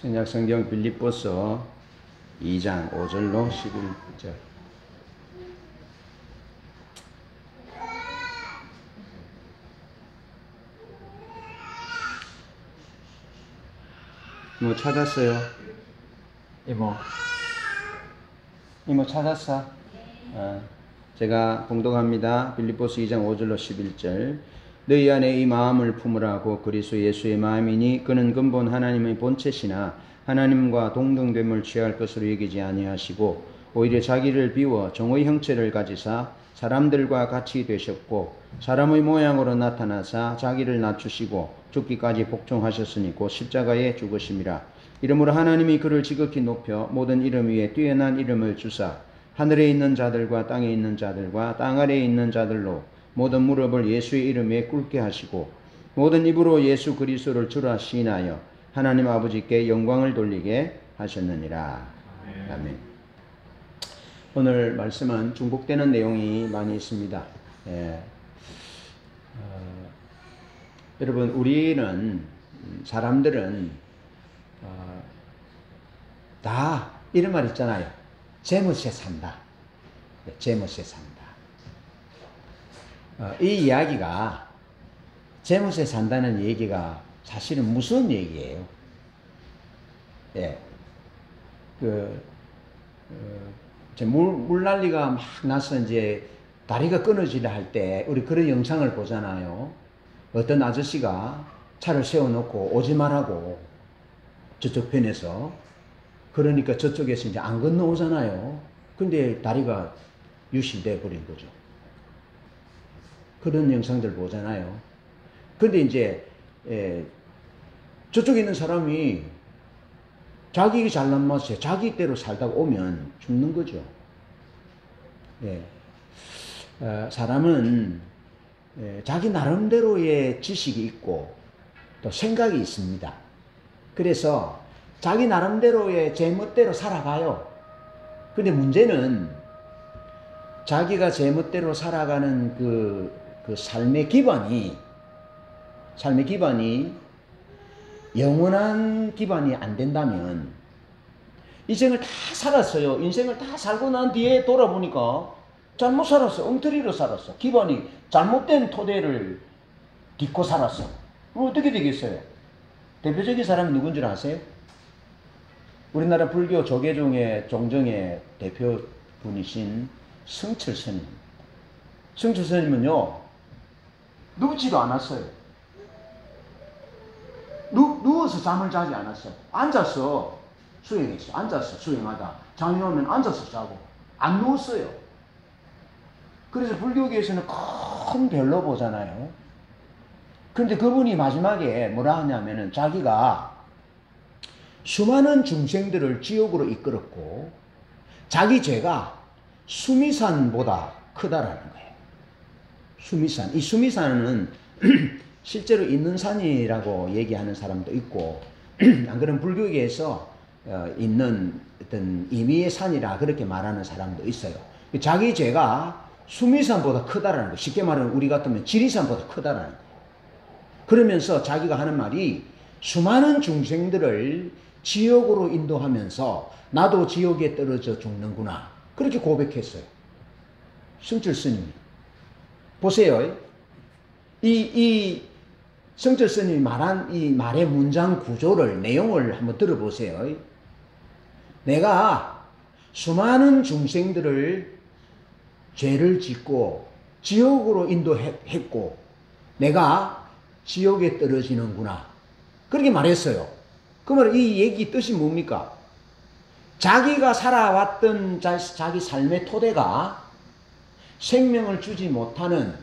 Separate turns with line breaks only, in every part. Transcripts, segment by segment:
신약 성경 빌립보서 2장 5절로 11절. 뭐 찾았어요? 이모 찾았어? 제가 봉독합니다. 빌립보서 2장 5절로 11절. 너희 안에 이 마음을 품으라고 그리스도 예수의 마음이니 그는 근본 하나님의 본체시나 하나님과 동등됨을 취할 것으로 여기지 아니하시고 오히려 자기를 비워 종의 형체를 가지사 사람들과 같이 되셨고 사람의 모양으로 나타나사 자기를 낮추시고 죽기까지 복종하셨으니 곧 십자가에 죽으심이라. 이러므로 하나님이 그를 지극히 높여 모든 이름 위에 뛰어난 이름을 주사 하늘에 있는 자들과 땅에 있는 자들과 땅 아래에 있는 자들로 모든 무릎을 예수의 이름에 꿇게 하시고 모든 입으로 예수 그리스도를 주라 시인하여 하나님 아버지께 영광을 돌리게 하셨느니라. 아멘. 오늘 말씀은 중복되는 내용이 많이 있습니다. 여러분, 우리는 사람들은 다 이런 말 있잖아요. 재물에 산다. 재물에 산다. 이 이야기가 재물에 산다는 얘기가 사실은 무슨 얘기예요? 물난리가 막 나서 이제 다리가 끊어지려 할 때 우리 그런 영상을 보잖아요. 어떤 아저씨가 차를 세워놓고 오지 말라고 저쪽 편에서, 그러니까 저쪽에서 이제 안 건너오잖아요. 근데 다리가 유실돼 버린 거죠. 그런 영상들 보잖아요. 근데 이제 저쪽에 있는 사람이 자기 잘난 맛에 자기 대로 살다가 오면 죽는 거죠. 사람은 자기 나름대로의 지식이 있고 또 생각이 있습니다. 그래서 자기 나름대로의 제멋대로 살아가요. 근데 문제는 자기가 제멋대로 살아가는 그 삶의 기반이 영원한 기반이 안 된다면, 인생을 다 살았어요. 인생을 다 살고 난 뒤에 돌아보니까 잘못 살았어. 엉터리로 살았어. 기반이 잘못된 토대를 딛고 살았어. 어떻게 되겠어요? 대표적인 사람이 누군 줄 아세요? 우리나라 불교 조계종의 종정의 대표분이신 성철 스님. 성철 스님은요, 눕지도 않았어요. 누워서 잠을 자지 않았어요. 앉아서 수행했어요. 앉아서 수행하다 잠이 오면 앉아서 자고 안 누웠어요. 그래서 불교계에서는 큰 별로 보잖아요. 그런데 그분이 마지막에 뭐라 하냐면은 자기가 수많은 중생들을 지옥으로 이끌었고 자기 죄가 수미산보다 크다라는 거예요. 수미산. 이 수미산은 실제로 있는 산이라고 얘기하는 사람도 있고, 안 그러면 불교계에서 있는 어떤 임의의 산이라 그렇게 말하는 사람도 있어요. 자기 죄가 수미산보다 크다라는 거예요. 쉽게 말하면 우리 같으면 지리산보다 크다라는 거예요. 그러면서 자기가 하는 말이 수많은 중생들을 지옥으로 인도하면서 나도 지옥에 떨어져 죽는구나. 그렇게 고백했어요. 성철 스님이. 보세요. 이 성철 스님이 말한 이 말의 문장 구조를, 내용을 한번 들어보세요. 내가 수많은 중생들을 죄를 짓고 지옥으로 인도했고 내가 지옥에 떨어지는구나. 그렇게 말했어요. 그러면 이 얘기 뜻이 뭡니까? 자기가 살아왔던 자기 삶의 토대가 생명을 주지 못하는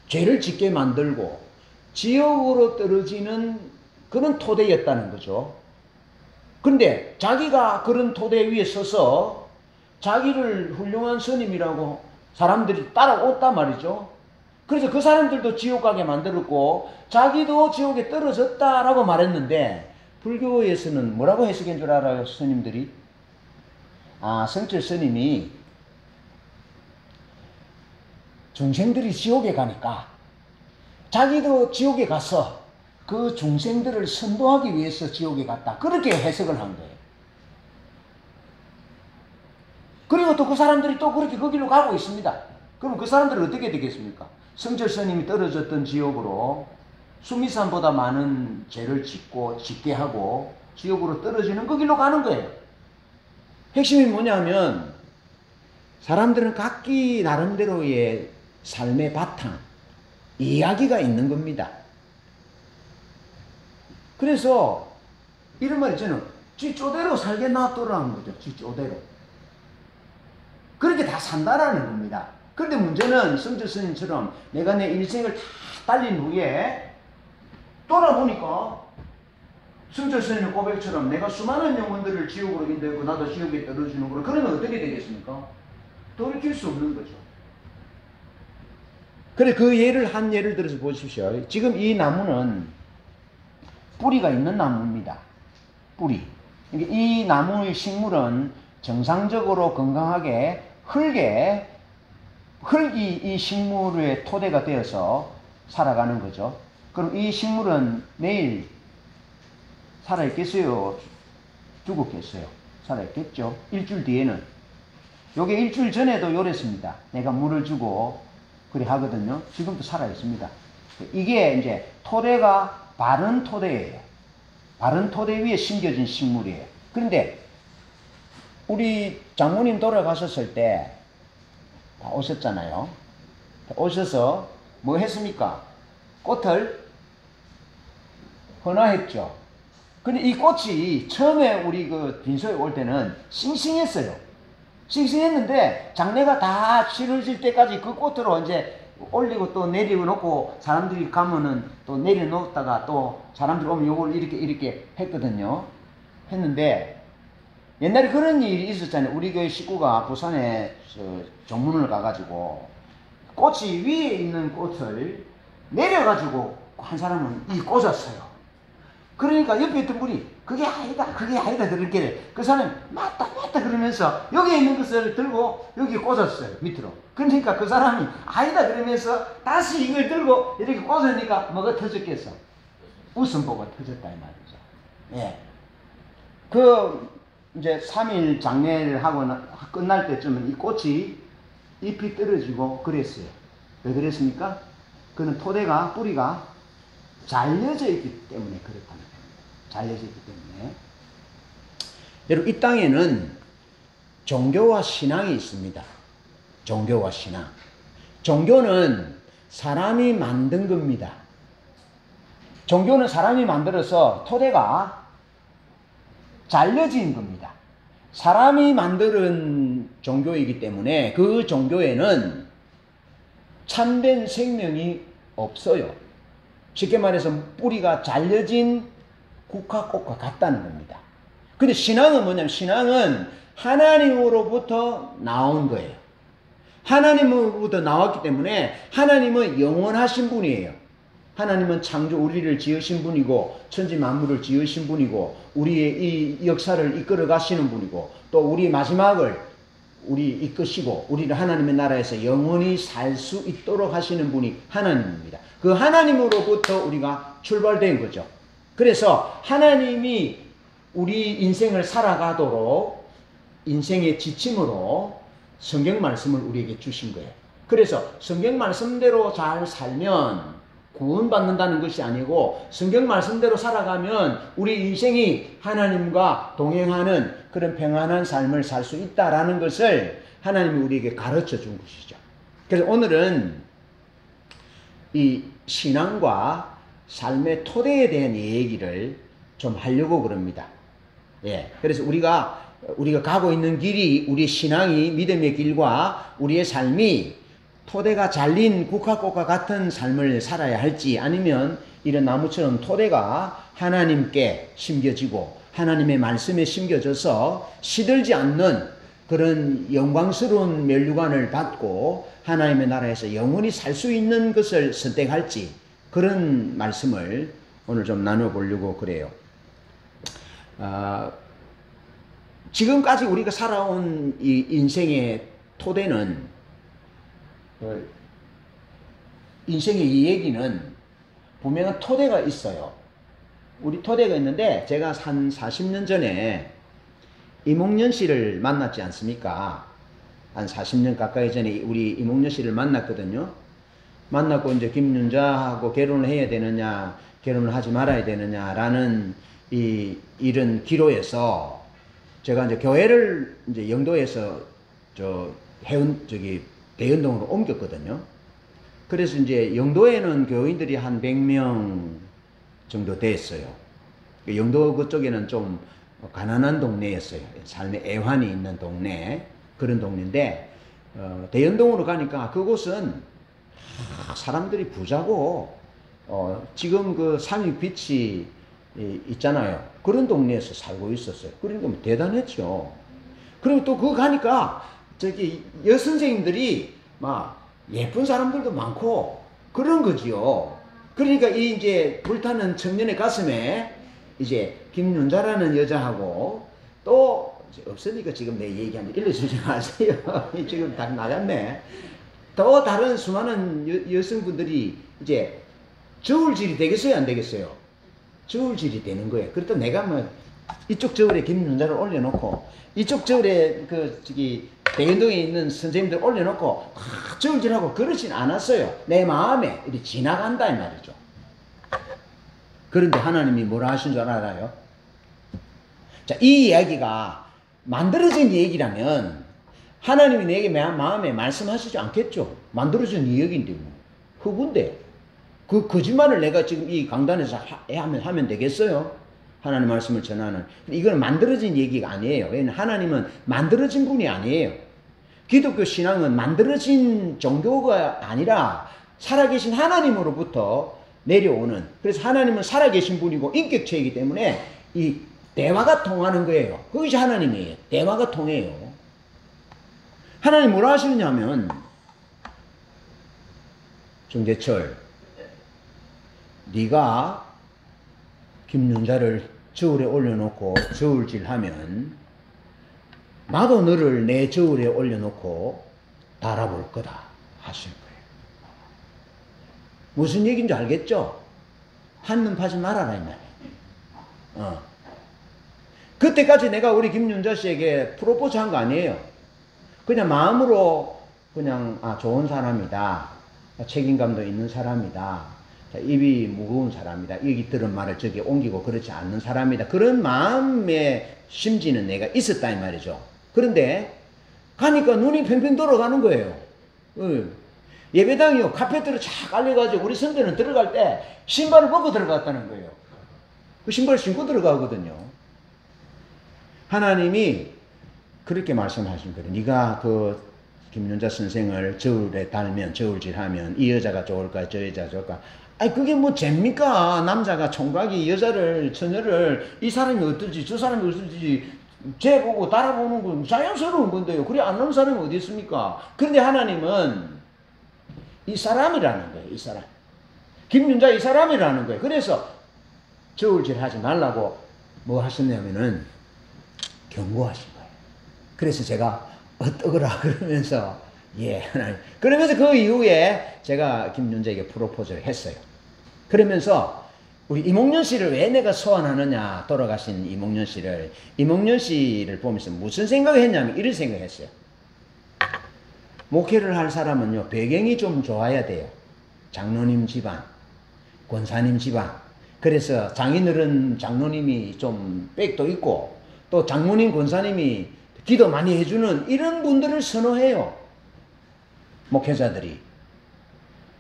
죄를 짓게 만들고 지옥으로 떨어지는 그런 토대였다는 거죠. 근데 자기가 그런 토대 위에 서서 자기를 훌륭한 스님이라고 사람들이 따라왔단 말이죠. 그래서 그 사람들도 지옥 가게 만들었고 자기도 지옥에 떨어졌다라고 말했는데, 불교에서는 뭐라고 해석한 줄 알아요? 스님들이? 성철 스님이 중생들이 지옥에 가니까 자기도 지옥에 가서 그 중생들을 선도하기 위해서 지옥에 갔다. 그렇게 해석을 한 거예요. 그리고 또 그 사람들이 또 그렇게 그 길로 가고 있습니다. 그럼 그 사람들은 어떻게 되겠습니까? 성철 스님이 떨어졌던 지옥으로 수미산보다 많은 죄를 짓게 하고 지옥으로 떨어지는 그 길로 가는 거예요. 핵심이 뭐냐면 사람들은 각기 나름대로의 삶의 바탕, 이야기가 있는 겁니다. 그래서 이런 말 있잖아요. 지 쪼대로 살게 놔두라는 거죠. 지 쪼대로. 그렇게 다 산다라는 겁니다. 그런데 문제는 성철 스님처럼 내가 내 일생을 다 달린 후에 돌아보니까 성철 스님의 고백처럼 내가 수많은 영혼들을 지옥으로 인도했고 나도 지옥에 떨어지는 거로 그러면 어떻게 되겠습니까? 돌이킬 수 없는 거죠. 그래 그 예를 들어서 보십시오. 지금 이 나무는 뿌리가 있는 나무입니다. 뿌리. 이 나무의 식물은 정상적으로 건강하게 흙이 이 식물의 토대가 되어서 살아가는 거죠. 그럼 이 식물은 내일 살아있겠어요? 죽었겠어요? 살아있겠죠? 일주일 뒤에는. 요게 일주일 전에도 요랬습니다. 내가 물을 주고 그리 하거든요. 지금도 살아있습니다. 이게 이제 토대가 바른 토대예요. 바른 토대 위에 심겨진 식물이에요. 그런데 우리 장모님 돌아가셨을 때 다 오셨잖아요. 오셔서 뭐 했습니까? 꽃을 헌화했죠. 근데 이 꽃이 처음에 우리 그 빈소에 올 때는 싱싱했어요. 싱싱했는데 장례가 다 치러질 때까지 그 꽃으로 이제 올리고 또 내려놓고 사람들이 가면은 또 내려놓다가 또 사람들 오면 요걸 이렇게 했거든요. 했는데 옛날에 그런 일이 있었잖아요. 우리 교회 식구가 부산에 정문을 가가지고 꽃이 위에 있는 꽃을 내려가지고 한 사람은 이 꽂았어요. 그러니까 옆에 있던 분이 그게 아니다 그러길래 그 사람이 맞다 그러면서 여기에 있는 것을 들고 여기에 꽂았어요. 밑으로. 그러니까 그 사람이 아니다 그러면서 다시 이걸 들고 이렇게 꽂으니까 뭐가 터졌겠어? 웃음보가 터졌다 이 말이죠. 예. 이제 3일 장례를 하고 끝날 때쯤은 이 꽃이 잎이 떨어지고 그랬어요. 왜 그랬습니까? 그는 토대가, 뿌리가 잘려져 있기 때문에 그렇다는 겁니다. 잘려져 있기 때문에. 여러분, 이 땅에는 종교와 신앙이 있습니다. 종교와 신앙. 종교는 사람이 만든 겁니다. 종교는 사람이 만들어서 토대가 잘려진 겁니다. 사람이 만드는 종교이기 때문에 그 종교에는 참된 생명이 없어요. 쉽게 말해서 뿌리가 잘려진 국화꽃과 같다는 겁니다. 근데 신앙은 뭐냐면 신앙은 하나님으로부터 나온 거예요. 하나님으로부터 나왔기 때문에 하나님은 영원하신 분이에요. 하나님은 우리를 지으신 분이고 천지 만물을 지으신 분이고 우리의 이 역사를 이끌어 가시는 분이고 또 우리 마지막을 이끄시고 우리를 하나님의 나라에서 영원히 살 수 있도록 하시는 분이 하나님입니다. 그 하나님으로부터 우리가 출발된 거죠. 그래서 하나님이 우리 인생을 살아가도록 인생의 지침으로 성경 말씀을 우리에게 주신 거예요. 그래서 성경 말씀대로 잘 살면 구원받는다는 것이 아니고 성경 말씀대로 살아가면 우리 인생이 하나님과 동행하는 그런 평안한 삶을 살 수 있다라는 것을 하나님이 우리에게 가르쳐 준 것이죠. 그래서 오늘은 이 신앙과 삶의 토대에 대한 얘기를 좀 하려고 그럽니다. 예. 그래서 우리가 가고 있는 길이 우리의 신앙이 믿음의 길과 우리의 삶이 토대가 잘린 국화꽃과 같은 삶을 살아야 할지 아니면 이런 나무처럼 토대가 하나님께 심겨지고 하나님의 말씀에 심겨져서 시들지 않는 그런 영광스러운 면류관을 받고 하나님의 나라에서 영원히 살 수 있는 것을 선택할지 그런 말씀을 오늘 좀 나눠보려고 그래요. 지금까지 우리가 살아온 이 인생의 토대는 인생의 이 얘기는 분명한 토대가 있어요. 우리 토대가 있는데 제가 한 40년 전에 이몽년 씨를 만났지 않습니까? 한 40년 가까이 전에 우리 이몽년 씨를 만났거든요. 만났고 이제 김윤자하고 결혼을 해야 되느냐, 결혼을 하지 말아야 되느냐라는 이런 기로에서 제가 이제 교회를 이제 영도에서 대연동으로 옮겼거든요. 그래서 이제 영도에는 교인들이 한 100명 정도 됐어요. 영도 그쪽에는 좀 가난한 동네였어요. 삶의 애환이 있는 동네, 그런 동네인데, 대연동으로 가니까 그곳은 사람들이 부자고, 지금 그 삼육빛이 있잖아요. 그런 동네에서 살고 있었어요. 그러니까 뭐 대단했죠. 그리고 또 그거 가니까 저기 여선생님들이 막 예쁜 사람들도 많고 그런 거지요. 그러니까 이 이제 불타는 청년의 가슴에 이제 김윤자라는 여자하고 또 없으니까 지금 내 얘기하는데 일러주지 마세요. 지금 다 나갔네. 또 다른 수많은 여성분들이 이제 저울질이 되겠어요, 안 되겠어요? 저울질이 되는 거예요. 그렇다 내가 뭐 이쪽 저울에 김윤자를 올려놓고 이쪽 저울에 대연동에 있는 선생님들 올려놓고 저울질하고 그러진 않았어요. 내 마음에 이렇게 지나간다 이 말이죠. 그런데 하나님이 뭐라 하신 줄 알아요? 자, 이 이야기가 만들어진 얘기라면 하나님이 내게 마음에 말씀하시지 않겠죠. 만들어진 이야기인데 뭐 흑운데 그 거짓말을 내가 지금 이 강단에서 하면 되겠어요? 하나님 말씀을 전하는. 이건 만들어진 얘기가 아니에요. 왜냐하면 하나님은 만들어진 분이 아니에요. 기독교 신앙은 만들어진 종교가 아니라 살아계신 하나님으로부터 내려오는, 그래서 하나님은 살아계신 분이고 인격체이기 때문에 이 대화가 통하는 거예요. 그것이 하나님이에요. 대화가 통해요. 하나님 뭐라 하시느냐면, 정재철, 네가 김윤자를 저울에 올려놓고 저울질하면 나도 너를 내 저울에 올려놓고 달아볼 거다 하시는 거예요. 무슨 얘기인지 알겠죠? 한눈 파지 말아라 이 말이에요. 그때까지 내가 우리 김윤자 씨에게 프로포즈 한 거 아니에요. 그냥 마음으로 그냥 좋은 사람이다, 책임감도 있는 사람이다, 입이 무거운 사람이다, 여기 들은 말을 저기 옮기고 그렇지 않는 사람이다, 그런 마음의 심지는 내가 있었다 이 말이죠. 그런데 가니까 눈이 팽팽 돌아가는 거예요. 예배당이요, 카페트로 쫙 깔려가지고 우리 선배는 들어갈 때 신발을 벗고 들어갔다는 거예요. 그 신발 신고 들어가거든요. 하나님이 그렇게 말씀하신 거예요. 네가 그 김윤자 선생을 저울에 달면, 저울질하면 이 여자가 좋을까 저 여자가 좋을까? 아니 그게 뭐 죄입니까? 남자가 총각이 여자를, 처녀를 이 사람이 어떨지 저 사람이 어떨지 쟤 보고 달아보는 건 자연스러운 건데요. 그래 안 하는 사람이 어디 있습니까? 그런데 하나님은 이 사람이라는 거예요. 이 사람. 김윤자 이 사람이라는 거예요. 그래서 저울질 하지 말라고 뭐 하셨냐면은 경고하신 거예요. 그래서 제가 어떠거라 그러면서 하나님. 그러면서 그 이후에 제가 김윤자에게 프로포즈를 했어요. 그러면서 우리 이몽년 씨를 왜 내가 소환하느냐, 돌아가신 이몽년 씨를 보면서 무슨 생각을 했냐면 이런 생각을 했어요. 목회를 할 사람은요, 배경이 좀 좋아야 돼요. 장로님 집안, 권사님 집안. 그래서 장인어른 장로님이 좀 빽도 있고, 또 장모님 권사님이 기도 많이 해주는 이런 분들을 선호해요. 목회자들이.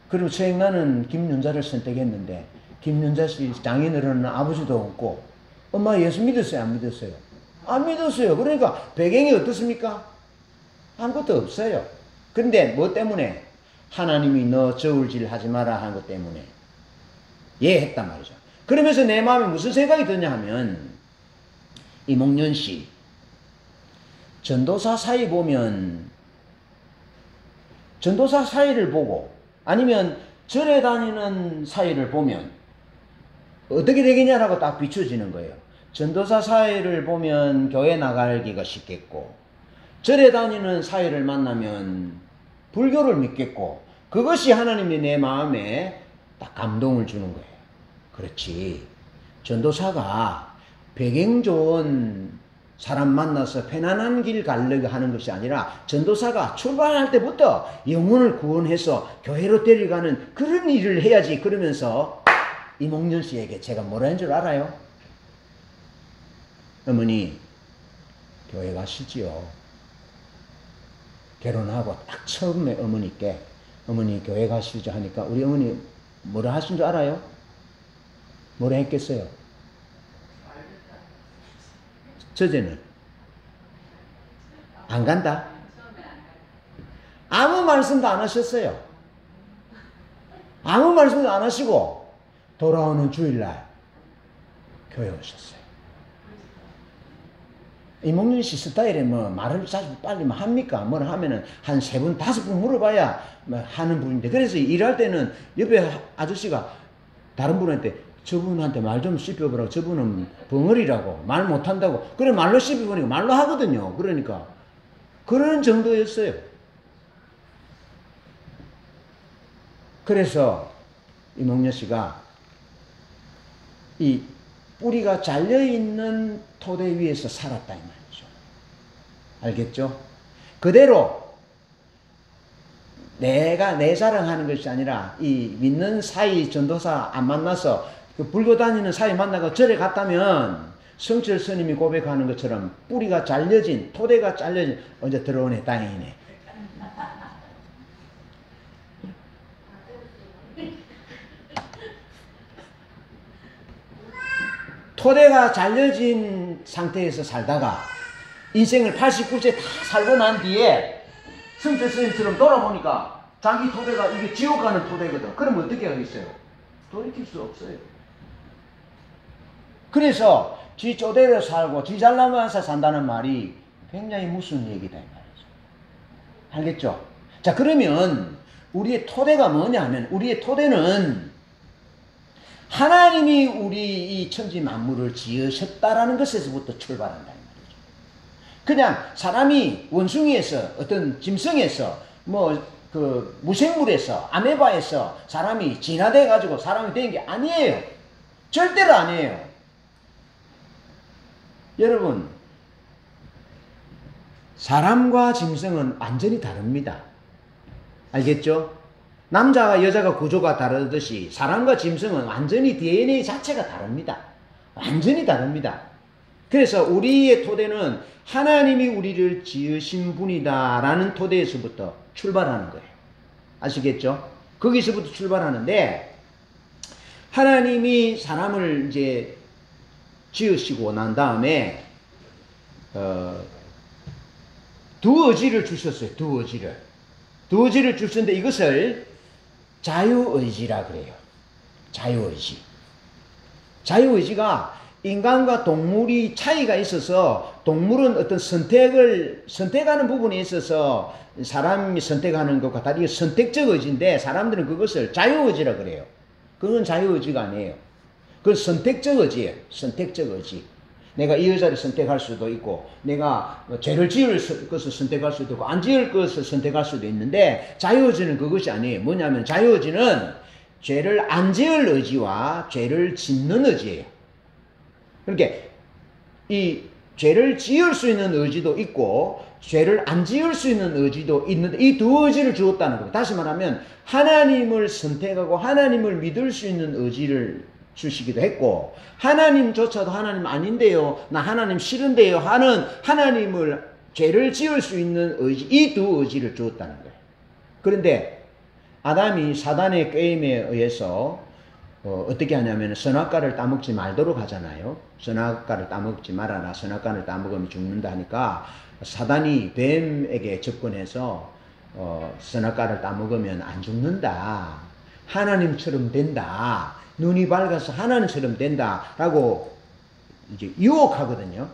그리고 나는 김윤자를 선택했는데, 김윤자 씨 장인어른은 아버지도 없고, 엄마 예수 믿었어요? 안 믿었어요? 안 믿었어요. 그러니까 배경이 어떻습니까? 아무것도 없어요. 근데 뭐 때문에? 하나님이 너 저울질 하지 마라 한 것 때문에 했단 말이죠. 그러면서 내 마음에 무슨 생각이 드냐 하면, 이몽년 씨 전도사 사이 보면, 전도사 사이를 보고 아니면 절에 다니는 사이를 보면 어떻게 되겠냐라고 딱 비춰지는 거예요. 전도사 사이를 보면 교회 나가기가 쉽겠고, 절에 다니는 사이를 만나면 불교를 믿겠고, 그것이 하나님이 내 마음에 딱 감동을 주는 거예요. 그렇지. 전도사가 배경 좋은 사람 만나서 편안한 길 가려고 하는 것이 아니라 전도사가 출발할 때부터 영혼을 구원해서 교회로 데려가는 그런 일을 해야지. 그러면서 이몽년 씨에게 제가 뭐라 한 줄 알아요? 어머니 교회 가시지요. 결혼하고 딱 처음에 어머니께 어머니 교회 가시죠 하니까 우리 어머니 뭐라 하신 줄 알아요? 뭐라 했겠어요? 저제는 안 간다. 아무 말씀도 안 하셨어요. 아무 말씀도 안 하시고 돌아오는 주일날 교회 오셨어요. 이몽년 씨 스타일에 뭐 말을 빨리 뭐 합니까? 뭘 하면은 한 3분, 5분 물어봐야 뭐 하는 분인데, 그래서 일할 때는 옆에 아저씨가 다른 분한테 저분한테 말 좀 씹혀보라고, 저분은 벙어리라고 말 못한다고, 그래 말로 씹혀보니까 말로 하거든요. 그러니까 그런 정도였어요. 그래서 이몽년 씨가 이 뿌리가 잘려있는 토대 위에서 살았다 이 말이죠. 알겠죠? 그대로 내가 내 자랑하는 것이 아니라 이 믿는 사이 전도사 안 만나서 그 불교 다니는 사이 만나고 절에 갔다면 성철 스님이 고백하는 것처럼 뿌리가 잘려진, 토대가 잘려진, 언제 들어오네 다행이네. 토대가 잘려진 상태에서 살다가 인생을 89세 다 살고 난 뒤에 성철 스님처럼 돌아보니까 자기 토대가 이게 지옥 가는 토대거든. 그러면 어떻게 하겠어요? 돌이킬 수 없어요. 그래서 지 쪼대로 살고 지 잘나면서 산다는 말이 굉장히 무슨 얘기다 이 말이죠. 알겠죠? 자, 그러면 우리의 토대가 뭐냐 하면 우리의 토대는 하나님이 우리 이 천지 만물을 지으셨다라는 것에서부터 출발한다 이 말이죠. 그냥 사람이 원숭이에서 어떤 짐승에서 뭐 그 무생물에서 아메바에서 사람이 진화돼 가지고 사람이 된 게 아니에요. 절대로 아니에요. 여러분, 사람과 짐승은 완전히 다릅니다. 알겠죠? 남자와 여자가 구조가 다르듯이 사람과 짐승은 완전히 DNA 자체가 다릅니다. 완전히 다릅니다. 그래서 우리의 토대는 하나님이 우리를 지으신 분이다라는 토대에서부터 출발하는 거예요. 아시겠죠? 거기서부터 출발하는데, 하나님이 사람을 이제 지으시고 난 다음에 두 의지를 주셨어요. 두 의지를. 두 의지를 주셨는데 이것을 자유의지라 그래요. 자유의지. 자유의지가 인간과 동물이 차이가 있어서 동물은 어떤 선택하는 부분에 있어서 사람이 선택하는 것과 다르게 선택적 의지인데 사람들은 그것을 자유의지라 그래요. 그건 자유의지가 아니에요. 그건 선택적 의지예요. 선택적 의지. 내가 이 여자를 선택할 수도 있고 내가 죄를 지을 것을 선택할 수도 있고 안 지을 것을 선택할 수도 있는데 자유의지는 그것이 아니에요. 뭐냐면 자유의지는 죄를 안 지을 의지와 죄를 짓는 의지예요. 그러니까 이 죄를 지을 수 있는 의지도 있고 죄를 안 지을 수 있는 의지도 있는데 이 두 의지를 주었다는 거예요. 다시 말하면 하나님을 선택하고 하나님을 믿을 수 있는 의지를 주시기도 했고 하나님조차도 하나님 아닌데요, 나 하나님 싫은데요 하는 하나님을 죄를 지을 수 있는 의지, 이 두 의지를 주었다는 거예요. 그런데 아담이 사단의 게임에 의해서 어떻게 하냐면 선악과를 따먹지 말도록 하잖아요. 선악과를 따먹지 말아라. 선악과를 따먹으면 죽는다 하니까 사단이 뱀에게 접근해서 선악과를 따먹으면 안 죽는다. 하나님처럼 된다. 눈이 밝아서 하나님처럼 된다라고 이제 유혹하거든요.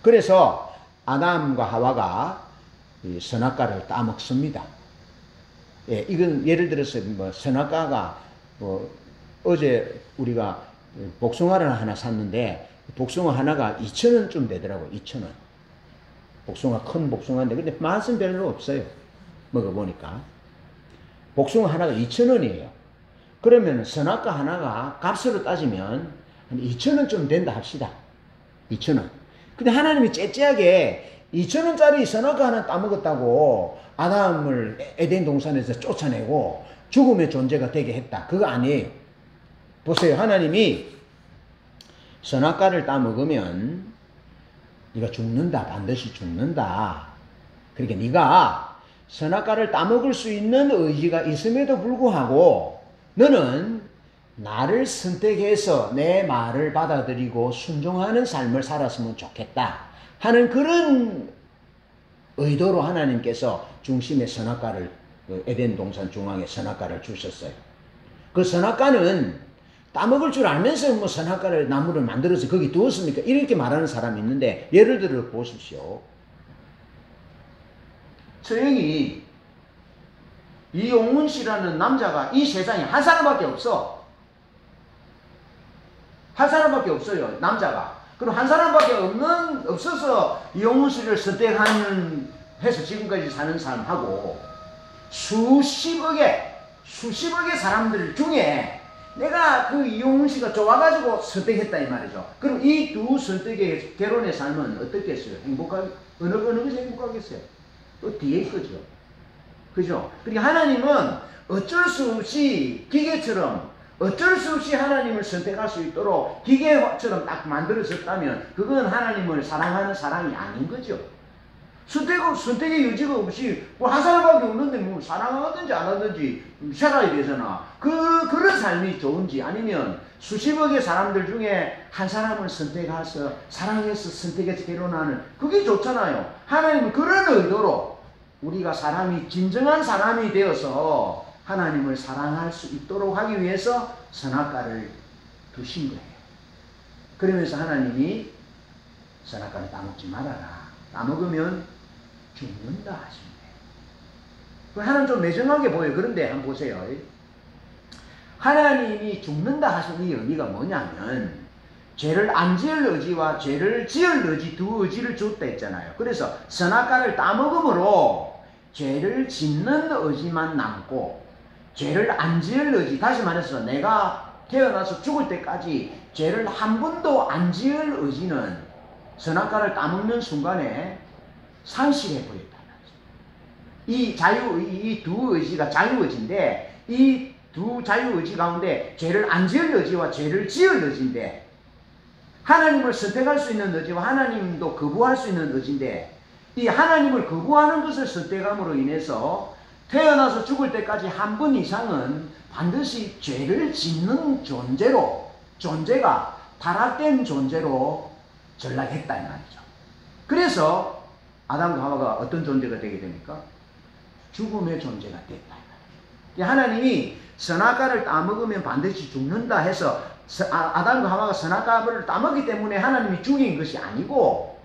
그래서 아담과 하와가 선악과를 따먹습니다. 예, 이건 예를 들어서 뭐 선악과가 어제 우리가 복숭아를 하나 샀는데 복숭아 하나가 2,000원쯤 되더라고요. 2,000원. 복숭아, 큰 복숭아인데 근데 맛은 별로 없어요. 먹어보니까. 복숭아 하나가 2,000원이에요. 그러면 선악과 하나가 값으로 따지면 한 2,000원쯤 된다 합시다. 2,000원. 근데 하나님이 째째하게 2,000원짜리 선악과 하나 따먹었다고 아담을 에덴 동산에서 쫓아내고 죽음의 존재가 되게 했다. 그거 아니에요. 보세요. 하나님이 선악과를 따먹으면 네가 죽는다. 반드시 죽는다. 그러니까 네가 선악과를 따먹을 수 있는 의지가 있음에도 불구하고 너는 나를 선택해서 내 말을 받아들이고 순종하는 삶을 살았으면 좋겠다 하는 그런 의도로 하나님께서 중심의 선악과를 에덴 동산 중앙에 선악과를 주셨어요. 그 선악과는 따먹을 줄 알면서 뭐 선악과를 나무를 만들어서 거기 두었습니까? 이렇게 말하는 사람이 있는데 예를 들어 보십시오. 서영이 이용훈 씨라는 남자가 이 세상에 한 사람밖에 없어. 한 사람밖에 없어요. 남자가. 그럼 한 사람밖에 없어서 이용훈 씨를 선택하는 해서 지금까지 사는 사람하고 수십억의 사람들 중에 내가 그 이용훈 씨가 좋아가지고 선택했다 이 말이죠. 그럼 이 두 선택의 결혼의 삶은 어떻겠어요? 어느 것이 행복하겠어요? 또 뒤에 거죠. 그죠? 그러니까 하나님은 어쩔 수 없이 기계처럼 어쩔 수 없이 하나님을 선택할 수 있도록 기계처럼 딱 만들어졌다면 그건 하나님을 사랑하는 사랑이 아닌 거죠. 선택의 여지가 없이 뭐 한 사람밖에 없는데 뭐 사랑하든지 안 하든지 살아야 되잖아. 그런 삶이 좋은지 아니면 수십억의 사람들 중에 한 사람을 선택해서 사랑해서 선택해서 결혼하는 그게 좋잖아요. 하나님은 그런 의도로 우리가 사람이 진정한 사람이 되어서 하나님을 사랑할 수 있도록 하기 위해서 선악과를 두신 거예요. 그러면서 하나님이 선악과를 따먹지 말아라. 따먹으면 죽는다 하십니다. 하나님 좀 매정하게 보여요. 그런데 한번 보세요. 하나님이 죽는다 하신 이 의미가 뭐냐면 죄를 안 지을 의지와 죄를 지을 의지 두 의지를 줬다 했잖아요. 그래서 선악과를 따먹음으로 죄를 짓는 의지만 남고 죄를 안 지을 의지, 다시 말해서 내가 태어나서 죽을 때까지 죄를 한 번도 안 지을 의지는 선악과를 따먹는 순간에 상실해버렸다. 이 두 의지가 자유의지인데 이 두 자유의지 가운데 죄를 안 지을 의지와 죄를 지을 의지인데 하나님을 선택할 수 있는 의지와 하나님도 거부할 수 있는 의지인데 이 하나님을 거부하는 것을 선택함으로 인해서 태어나서 죽을 때까지 한 번 이상은 반드시 죄를 짓는 존재가 타락된 존재로 전락했다 이 말이죠. 그래서 아담과 하와가 어떤 존재가 되게 됩니까? 죽음의 존재가 됐다. 하나님이 선악과를 따먹으면 반드시 죽는다 해서 아담과 하와가 선악과를 따먹기 때문에 하나님이 죽인 것이 아니고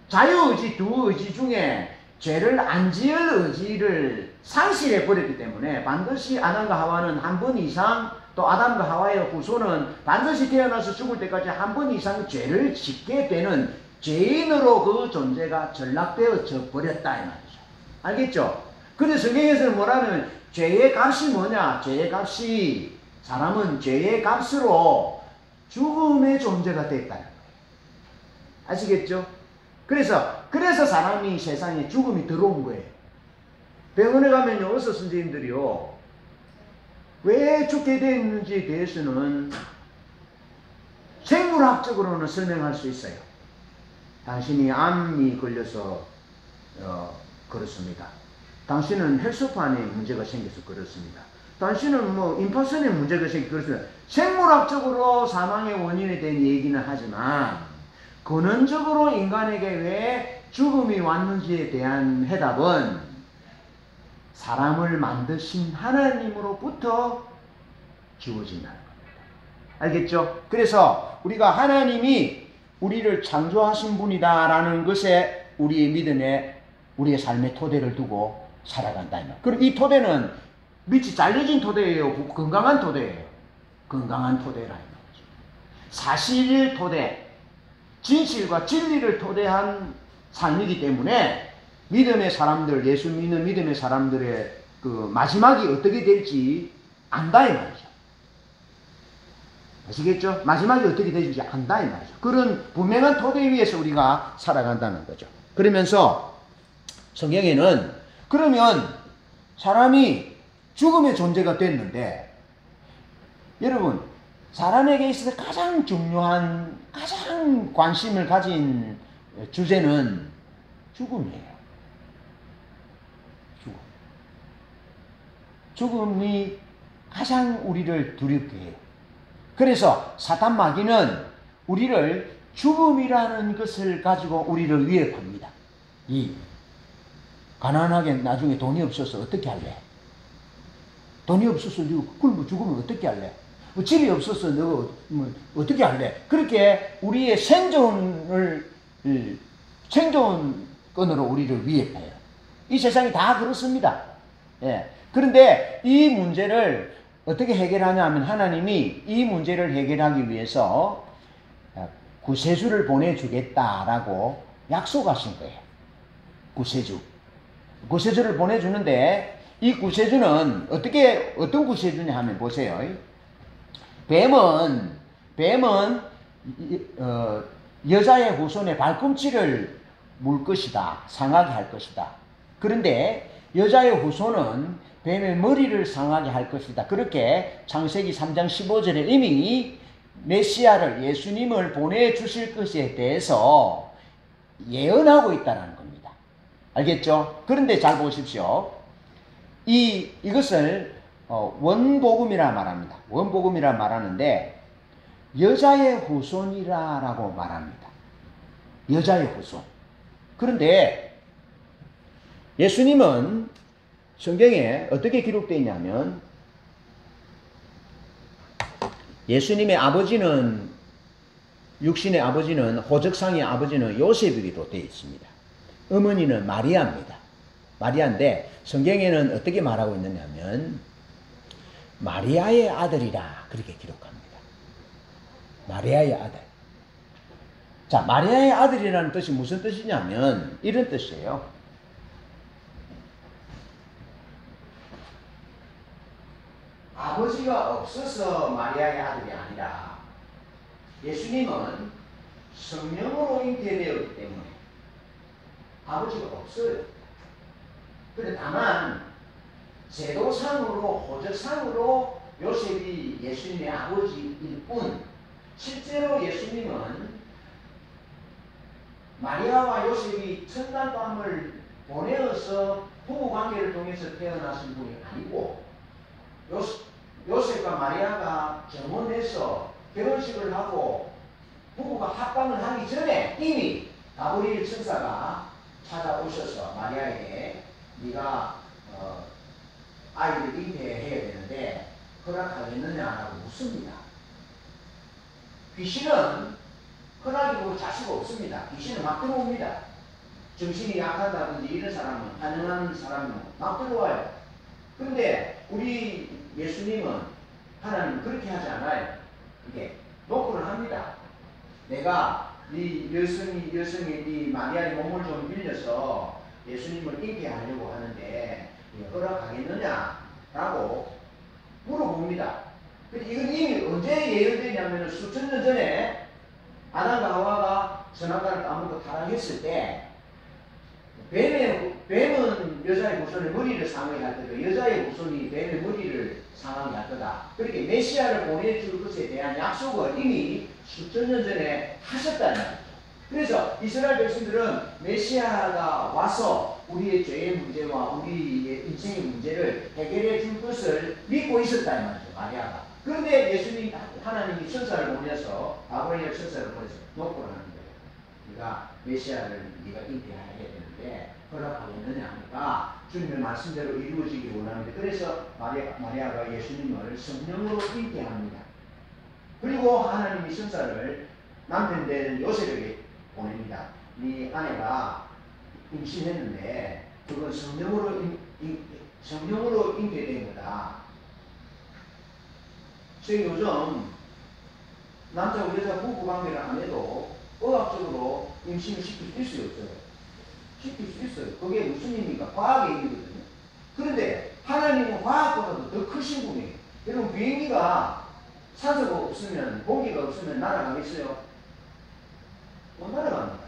자유의지 두 의지 중에 죄를 안 지을 의지를 상실해 버렸기 때문에 반드시 아담과 하와는 한 번 이상 또 아담과 하와의 후손은 반드시 태어나서 죽을 때까지 한 번 이상 죄를 짓게 되는 죄인으로 그 존재가 전락되어져 버렸다 이 말이죠. 알겠죠? 근데 성경에서는 뭐라면 죄의 값이 뭐냐? 죄의 값이 사람은 죄의 값으로 죽음의 존재가 됐다는 거예요. 아시겠죠? 그래서 사람이 세상에 죽음이 들어온 거예요. 병원에 가면요, 의사 선생님들이요, 왜 죽게 됐는지에 대해서는 생물학적으로는 설명할 수 있어요. 당신이 암이 걸려서 그렇습니다. 당신은 혈소판에 문제가 생겨서 그렇습니다. 당신은 뭐 임파선에 문제가 생겨서 그렇습니다. 생물학적으로 사망의 원인에 대한 얘기는 하지만 근원적으로 인간에게 왜 죽음이 왔는지에 대한 해답은 사람을 만드신 하나님으로부터 주어진다는 겁니다. 알겠죠? 그래서 우리가 하나님이 우리를 창조하신 분이다라는 것에 우리의 믿음에 우리의 삶의 토대를 두고 살아간다. 그리고 이 토대는 밑이 잘려진 토대예요? 건강한 토대예요? 건강한 토대라는 거죠. 사실 토대, 진실과 진리를 토대한 삶이기 때문에 믿음의 사람들, 예수 믿는 믿음의 사람들의 그 마지막이 어떻게 될지 안다 이 말이죠. 아시겠죠? 마지막에 어떻게 되는지 안다 이 말이죠. 그런 분명한 토대 위에서 우리가 살아간다는 거죠. 그러면서 성경에는 그러면 사람이 죽음의 존재가 됐는데 여러분 사람에게 있어서 가장 중요한 가장 관심을 가진 주제는 죽음이에요. 죽음이 가장 우리를 두렵게 해요. 그래서 사탄 마귀는 우리를 죽음이라는 것을 가지고 우리를 위협합니다. 가난하게 나중에 돈이 없어서 어떻게 할래? 돈이 없어서 굶어 죽으면 어떻게 할래? 집이 없어서 너 어떻게 할래? 그렇게 우리의 생존권으로 우리를 위협해요. 이 세상이 다 그렇습니다. 예. 그런데 이 문제를 어떻게 해결하냐면 하나님이 이 문제를 해결하기 위해서 구세주를 보내주겠다라고 약속하신 거예요. 구세주를 보내주는데 이 구세주는 어떤 구세주냐 하면 보세요. 뱀은 여자의 후손의 발꿈치를 물 것이다. 상하게 할 것이다. 그런데 여자의 후손은 뱀의 머리를 상하게 할 것이다. 그렇게 창세기 3장 15절에 이미 메시아를 예수님을 보내주실 것에 대해서 예언하고 있다는 겁니다. 알겠죠? 그런데 잘 보십시오. 이것을 원복음이라 말합니다. 원복음이라 말하는데 여자의 후손이라고 말합니다. 여자의 후손. 그런데 예수님은 성경에 어떻게 기록되어 있냐면 예수님의 아버지는 육신의 아버지는 호적상의 아버지는 요셉이기도 되어 있습니다. 어머니는 마리아입니다. 마리아인데 성경에는 어떻게 말하고 있느냐면 마리아의 아들이라 그렇게 기록합니다. 마리아의 아들. 자, 마리아의 아들이라는 뜻이 무슨 뜻이냐면 이런 뜻이에요. 아버지가 없어서 마리아의 아들이 아니라 예수님은 성령으로 잉태되었기 때문에 아버지가 없어요. 그런데 다만 제도상으로 호적상으로 요셉이 예수님의 아버지일 뿐 실제로 예수님은 마리아와 요셉이 첫날밤을 보내어서 부부관계를 통해서 태어나신 분이 아니고 요셉과 마리아가 정혼해서 결혼식을 하고 부부가 합방을 하기 전에 이미 가브리엘 천사가 찾아오셔서 마리아에게 네가 아이를 잉태해야 되는데 허락하겠느냐라고 묻습니다. 귀신은 허락이고 자식 없습니다. 귀신은 막 들어옵니다. 정신이 약하다든지 이런 사람은 가능한 사람은 막 들어와요. 그런데 우리 예수님은 하나님 그렇게 하지 않아요. 이렇게 노크를 합니다. 내가 네 여성이 네 마리아의 몸을 좀 빌려서 예수님을 잉태하려고 하는데 허락하겠느냐라고 물어봅니다. 근데 이건 이미 언제 예언되냐면 수천 년 전에 아담과 하와가 선악과를 따먹고 타락했을 때 뱀은 여자의 후손의 머리를 상하게 할 거다. 여자의 후손이 뱀의 머리를 상하게 할 거다. 그렇게 메시아를 보내줄 것에 대한 약속을 이미 수천 년 전에 하셨다는 거죠. 그래서 이스라엘 백성들은 메시아가 와서 우리의 죄의 문제와 우리의 인생의 문제를 해결해 줄 것을 믿고 있었다는 말이죠. 마리아가. 그런데 예수님 하나님이 천사를 보내서 가브리엘 천사를 보내서 노크를 하는 거예요. 네가 메시아를 네가 잉태해야 되는데 허락하겠느냐 하니까 주님의 말씀대로 이루어지기 원합니다. 그래서 마리아가 예수님을 성령으로 잉태합니다. 그리고 하나님이 천사를 남편 된 요셉에게 보냅니다. 네 아내가 임신했는데 그건 성령으로 잉태된 거다. 저희 요즘 남자와 여자 부부관계를 안 해도 의학적으로 임신을 시킬 수 있어요. 시킬 수 있어요. 그게 무슨 의미입니까? 과학의 의미거든요. 그런데 하나님은 과학보다도 더 크신 분이에요. 여러분 비행기가 산소가 없으면, 공기가 없으면 날아가겠어요? 못 날아갑니다.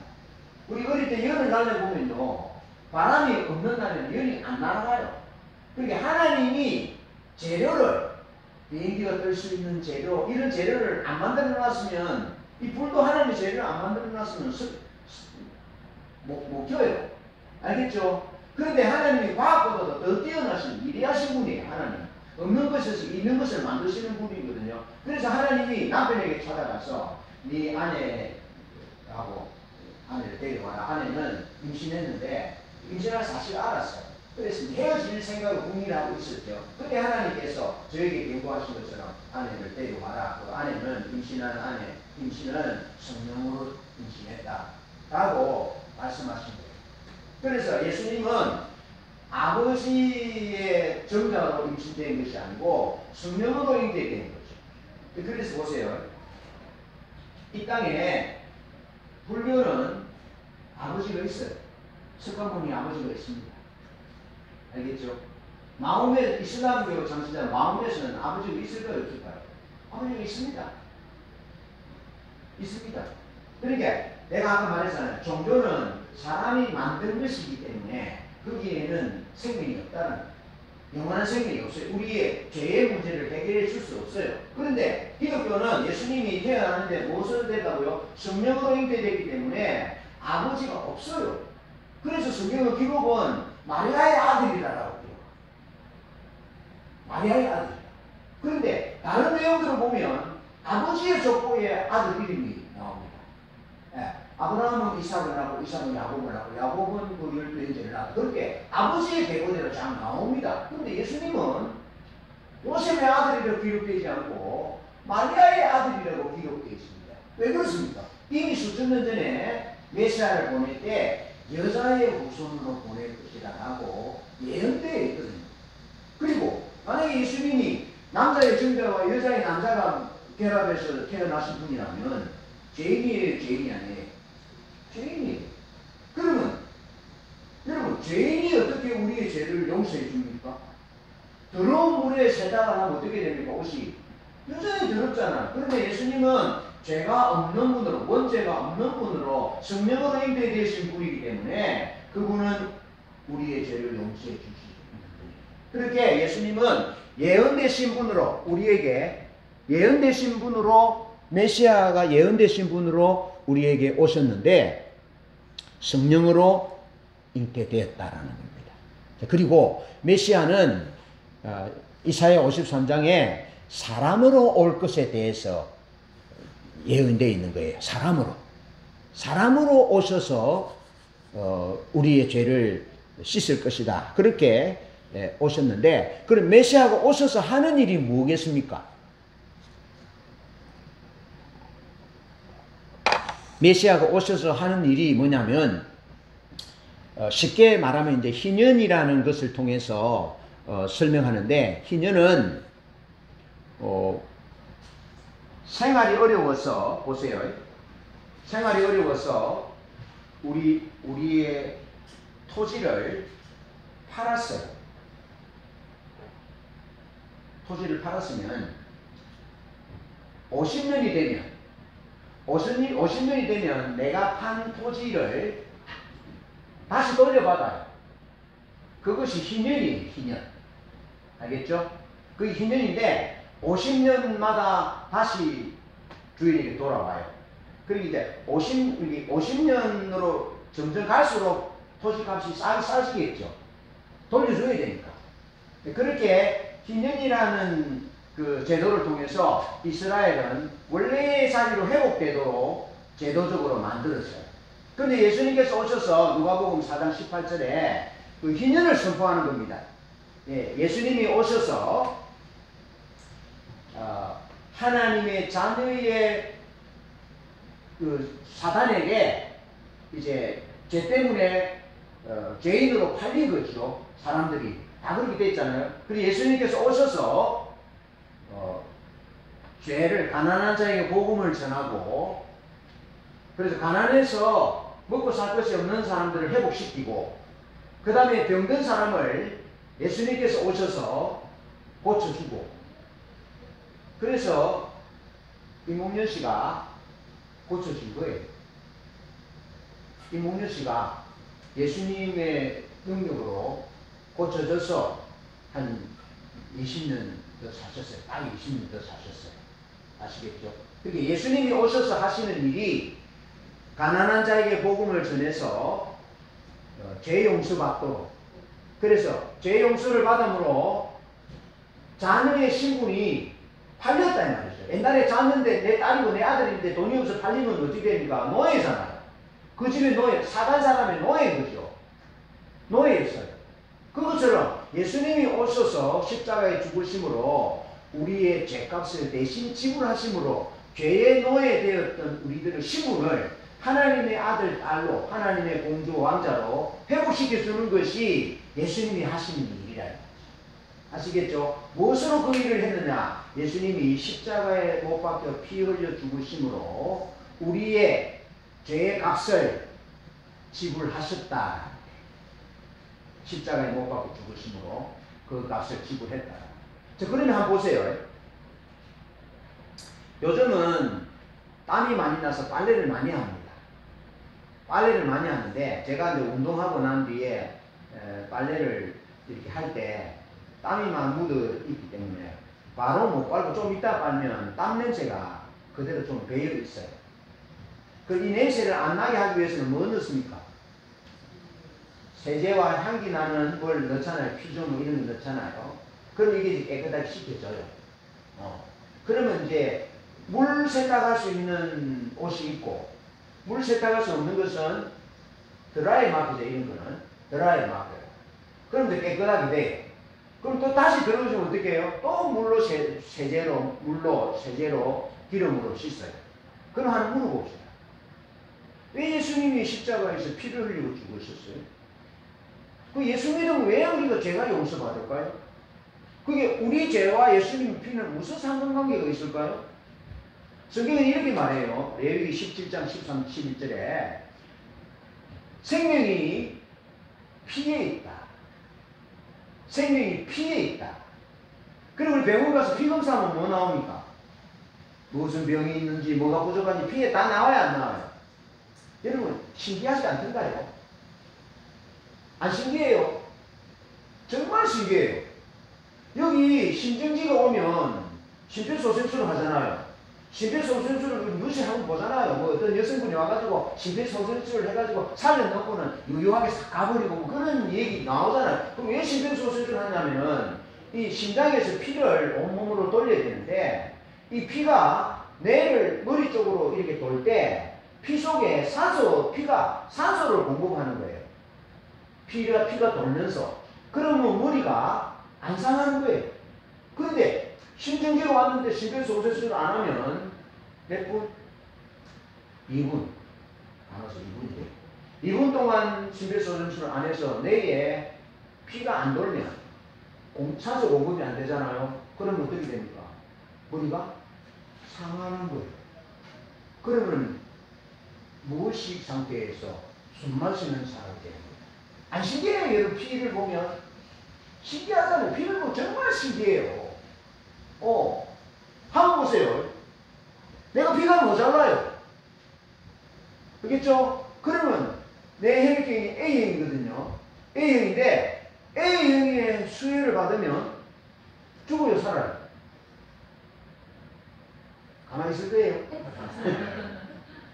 우리 어릴 때 연을 날려보면요, 바람이 없는 날에는 연이 안 날아가요. 그러니까 하나님이 재료를, 비행기가 뜰 수 있는 재료, 이런 재료를 안 만들어 놨으면, 이 불도 하나님의 재료를 안 만들어 놨으면 못 켜요. 알겠죠? 그런데 하나님이 과학보다도 더 뛰어나신, 위대하신 분이에요. 하나님. 없는 것에서 있는 것을 만드시는 분이거든요. 그래서 하나님이 남편에게 찾아가서 네 아내하고 아내를 데려와라. 아내는 임신했는데 임신할 사실을 알았어요. 그래서 헤어질 생각을 궁리하고 있었죠. 그때 하나님께서 저에게 경고하신 것처럼 아내를 데려와라. 그 아내는 임신은 성령으로 임신했다 라고 말씀하신 거예요. 그래서 예수님은 아버지의 정자로 임신된 것이 아니고 성령으로 임신된 거죠. 그래서 보세요. 이 땅에 불교는 아버지가 있어요. 석가모니 아버지가 있습니다. 알겠죠? 마음에 이슬람교 장신자 마음에서는 아버지가 있을까요? 없을까요? 아버지가 있습니다. 있습니다. 그러니까 내가 아까 말했잖아요. 종교는 사람이 만든 것이기 때문에 거기에는 생명이 없다는 거예요. 영원한 생명이 없어요. 우리의 죄의 문제를 해결해 줄 수 없어요. 그런데 기독교는 예수님이 태어나는데 무엇으로 됐다고요? 성령으로 잉태되기 때문에 아버지가 없어요. 그래서 성경의 기록은 마리아의 아들이라고 해요. 마리아의 아들. 그런데 다른 내용들을 보면 아버지의 족보에 아들 이름이 나옵니다. 예. 아브라함은 이삭을 낳고 이삭은 야곱을 낳고 야곱은 그 12형제를 낳고 그렇게 아버지의 계보대로 잘 나옵니다. 그런데 예수님은 요셉의 아들이라고 기록되지 않고 마리아의 아들이라고 기록되어 있습니다. 왜 그렇습니까? 이미 수천 년 전에 메시아를 보낼 때 여자의 후손으로 보낼 것이라 하고 예언되어 있거든요. 그리고 만약에 예수님이 남자의 정자와 여자의 남자가 결합해서 태어나신 분이라면 죄인이에요, 죄인이 아니에요? 죄인이에요. 그러면 여러분 죄인이 어떻게 우리의 죄를 용서해 줍니까? 더러운 물에 세다가 하면 어떻게 됩니까? 옷이 여전히 더럽잖아. 그런데 예수님은 죄가 없는 분으로, 원죄가 없는 분으로 성령으로 잉태되신 분이기 때문에 그분은 우리의 죄를 용서해 주시는 분이에요. 그렇게 예수님은 예언되신 분으로 우리에게 예언되신 분으로 메시아가 예언되신 분으로 우리에게 오셨는데 성령으로 잉태되었다라는 겁니다. 그리고 메시아는 이사야 53장에 사람으로 올 것에 대해서 예언되어 있는 거예요. 사람으로 오셔서 우리의 죄를 씻을 것이다. 그렇게 오셨는데 그럼 메시아가 오셔서 하는 일이 뭐겠습니까? 메시아가 오셔서 하는 일이 뭐냐면 쉽게 말하면 이제 희년이라는 것을 통해서 설명하는데 희년은 생활이 어려워서 보세요. 생활이 어려워서 우리의 토지를 팔았어요. 토지를 팔았으면 50년이 되면 내가 판 토지를 다시 돌려받아요. 그것이 희년이에요. 희년. 알겠죠? 그게 희년인데 50년마다 다시 주인에게 돌아와요. 그리고 이제 50년으로 점점 갈수록 토지값이 싸지겠죠. 돌려줘야 되니까. 그렇게 희년이라는 그 제도를 통해서 이스라엘은 원래의 자리로 회복되도록 제도적으로 만들었어요. 그런데 예수님께서 오셔서 누가복음 4장 18절에 그 희년을 선포하는 겁니다. 예수님이 오셔서 하나님의 자녀의 그 사단에게 이제 죄 때문에 죄인으로 팔린 거죠. 사람들이 다 그렇게 됐잖아요. 그리고 예수님께서 오셔서 죄를 가난한 자에게 복음을 전하고 그래서 가난해서 먹고 살 것이 없는 사람들을 회복시키고 그 다음에 병든 사람을 예수님께서 오셔서 고쳐주고 그래서 이몽년 씨가 고쳐진 거예요. 이몽년 씨가 예수님의 능력으로 고쳐져서 한 20년 더 사셨어요. 딱 20년 더 사셨어요. 아시겠죠? 그러니까 예수님이 오셔서 하시는 일이 가난한 자에게 복음을 전해서 죄 용서받도록, 그래서 죄 용서를 받음으로 자녀의 신분이 팔렸다 이 말이죠. 옛날에 잤는데 내 딸이고 내 아들인데 돈이 없어 팔리면 어떻게 됩니까? 노예잖아요. 그 집의 노예, 사단 사람의 노예인 거죠. 노예였어요. 그것처럼 예수님이 오셔서 십자가에 죽으심으로 우리의 죄값을 대신 지불하심으로 죄의 노예 되었던 우리들의 신분을 하나님의 아들, 딸로, 하나님의 공주, 왕자로 회복시켜주는 것이 예수님이 하시는 일이라. 아시겠죠? 무엇으로 그 일을 했느냐? 예수님이 십자가에 못 박혀 피 흘려 죽으심으로 우리의 죄의 값을 지불하셨다. 십자가에 못 박혀 죽으심으로 그 값을 지불했다. 자, 그러면 한번 보세요. 요즘은 땀이 많이 나서 빨래를 많이 합니다. 빨래를 많이 하는데, 제가 이제 운동하고 난 뒤에 빨래를 이렇게 할 때 땀이 막 묻어 있기 때문에 바로 못 빨고 좀 이따 빨면 땀 냄새가 그대로 좀 배어 있어요. 이 냄새를 안 나게 하기 위해서는 뭐 넣습니까? 세제와 향기 나는 걸 넣잖아요. 피조물 이런 거 넣잖아요. 그럼 이게 깨끗하게 씻겨져요. 그러면 이제 물 세탁할 수 있는 옷이 있고, 물 세탁할 수 없는 것은 드라이 마크죠. 이런 거는 드라이 마크예요. 그럼 이제 깨끗하게 돼요. 그럼 또 다시 들어오시면 어떻게 해요? 또 물로 세제로 기름으로 씻어요. 그럼 하나 물어봅시다. 왜 예수님이 십자가에서 피를 흘리고 죽으셨어요? 그 예수 믿으면 왜 우리가 죄가 용서받을까요? 그게 우리 죄와 예수님 피는 무슨 상관관계가 있을까요? 성경은 이렇게 말해요. 레위기 17장 13, 11절에 생명이 피에 있다. 생명이 피에 있다. 그리고 우리 병원 가서 피 검사하면 뭐 나옵니까? 무슨 병이 있는지 뭐가 부족한지 피에 다 나와요, 안 나와요? 여러분 신기하지 않던가요? 안 신기해요? 정말 신기해요. 여기 심정지가 오면 심폐소생술을 하잖아요. 심폐소생술을 뉴스에 한번 보잖아요. 뭐 어떤 여성분이 와가지고 심폐소생술을 해가지고 살려놓고는 유유하게 싹 가버리고 뭐 그런 얘기 나오잖아요. 그럼 왜 심폐소생술을 하냐면은 이 심장에서 피를 온몸으로 돌려야 되는데 이 피가 뇌를 머리 쪽으로 이렇게 돌 때 피 속에 피가 산소를 공급하는 거예요. 피가 돌면서. 그러면 머리가 안 상하는 거예요. 그런데 심정지가 왔는데 심폐소생술을 안 하면 몇 분? 2분. 안 와서 2분인데. 2분 동안 심폐소생술을 안 해서 뇌에 피가 안 돌면 산소 공급이 안 되잖아요. 그러면 어떻게 됩니까? 머리가 상하는 거예요. 그러면 무의식 상태에서 숨 마시는 사람이 되는 거예요. 안 신기해요? 여러분 피를 보면? 신기하잖아요. 피를 보면 정말 신기해요. 한번 보세요. 내가 피가 모자라요. 그렇겠죠? 그러면 내 혈액형이 A형이거든요. A형인데 A형의 수혈을 받으면 죽어요, 살아요? 가만히 있을 거예요.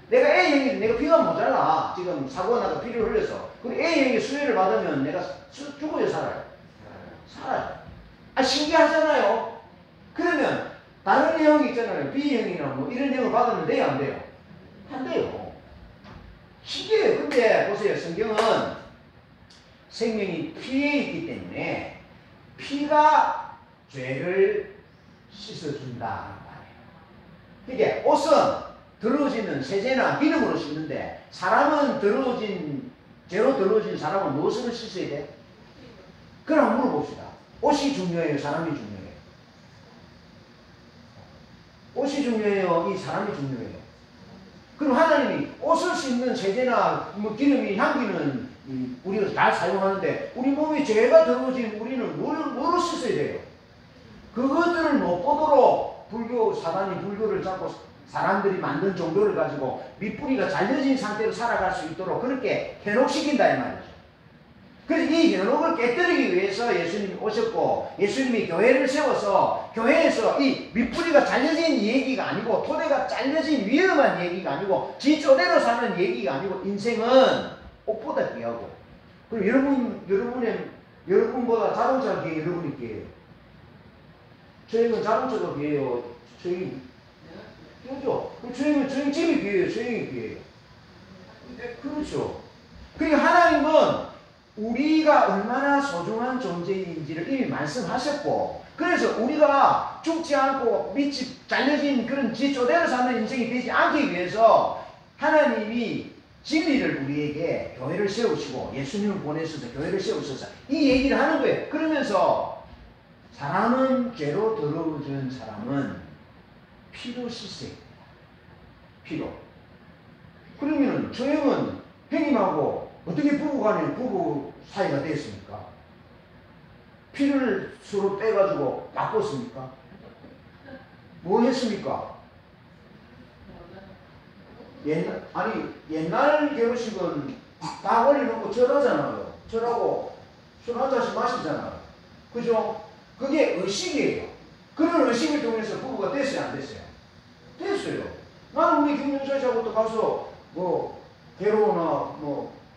내가 A형인데 내가 피가 모자라. 지금 사고가 나서 피를 흘려서. 그럼 A형의 수혈을 받으면 내가 죽어요, 살아요? 살아요. 신기하잖아요. 그러면 다른 형이 있잖아요. B형이나 뭐 이런 형을 받으면 돼요, 안 돼요? 안 돼요. 신기해요. 근데 보세요. 성경은 생명이 피에 있기 때문에 피가 죄를 씻어준다. 그러니까 옷은 더러워지는 세제나 기름으로 씻는데 사람은 죄로 더러워진 사람은 무엇으로 씻어야 돼? 그럼 물어봅시다. 옷이 중요해요? 사람이 중요해요? 옷이 중요해요? 이 사람이 중요해요? 그럼 하나님이 옷을 씻는 세제나 뭐 기름이 향기는 우리가 잘 사용하는데 우리 몸에 죄가 더러워진 우리는 뭐로 씻어야 돼요? 그것들을 못 보도록 사단이 불교를 잡고 사람들이 만든 종교를 가지고 밑뿌리가 잘려진 상태로 살아갈 수 있도록 그렇게 현혹시킨다 이 말이죠. 그래서 이 현혹을 깨뜨리기 위해서 예수님이 오셨고 예수님이 교회를 세워서 교회에서 이 밑뿌리가 잘려진 얘기가 아니고 토대가 잘려진 위험한 얘기가 아니고 지 쪼대로 사는 얘기가 아니고 인생은 옷보다 귀하고 그리고 여러분보다 자동차가 귀해요. 여러분이 귀해요. 저희는 자동차가 귀해요. 저희 그렇죠. 저희 집이 귀해요. 저희 귀해요. 그렇죠. 그러니까 하나님은 우리가 얼마나 소중한 존재인지를 이미 말씀하셨고 그래서 우리가 죽지 않고 밑이 잘려진 그런 지 쪼대로 사는 인생이 되지 않기 위해서 하나님이 진리를 우리에게 교회를 세우시고 예수님을 보내셔서 교회를 세우셔서 이 얘기를 하는 거예요. 그러면서 사람은 죄로 더러워진 사람은 피로 씻어야 됩니다. 피로. 그러면 저 형은 형님하고 어떻게 부부 사이가 됐습니까? 피를 서로 빼가지고 바꿨습니까? 뭐 했습니까? 옛날 결혼식은 다 올려놓고 절하잖아요. 절하고 술 한 잔씩 마시잖아요. 그죠? 그게 의식이에요. 그런 의식을 통해서 부부가 됐어요, 안 됐어요? 됐어요. 나는 우리 김윤서 씨하고도 가서 괴로우나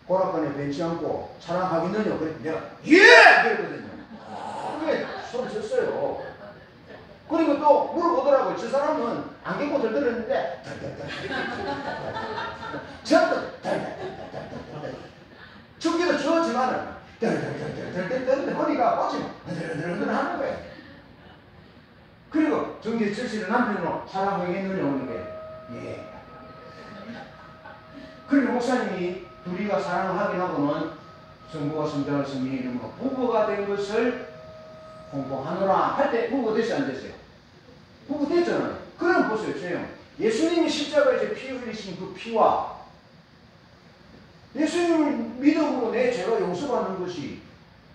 고락관에 벤치 앉고 사랑하겠느냐 그랬더니 내가 예! 그랬거든요. 그게 손 쳤어요. 그리고 또 물어보더라고요. 저 사람은 안경고 들들었는데 전부 죽기도 좋지만은 허리가 꽂히면 흔들흔들 하는 거예요. 그리고 정기철 씨는 남편으로 사랑하겠느냐 오는 게 예. 그리고 목사님이 둘이가 사랑을 하긴 하고는 성부와 성자와 성령의 이름으로 부부가 된 것을 공포하노라 할 때 부부가 됐어요, 안 됐어요? 부부 됐잖아요. 그럼 보세요, 저형. 예수님이 십자가에서 피 흘리신 그 피와 예수님을 믿음으로 내 죄가 용서받는 것이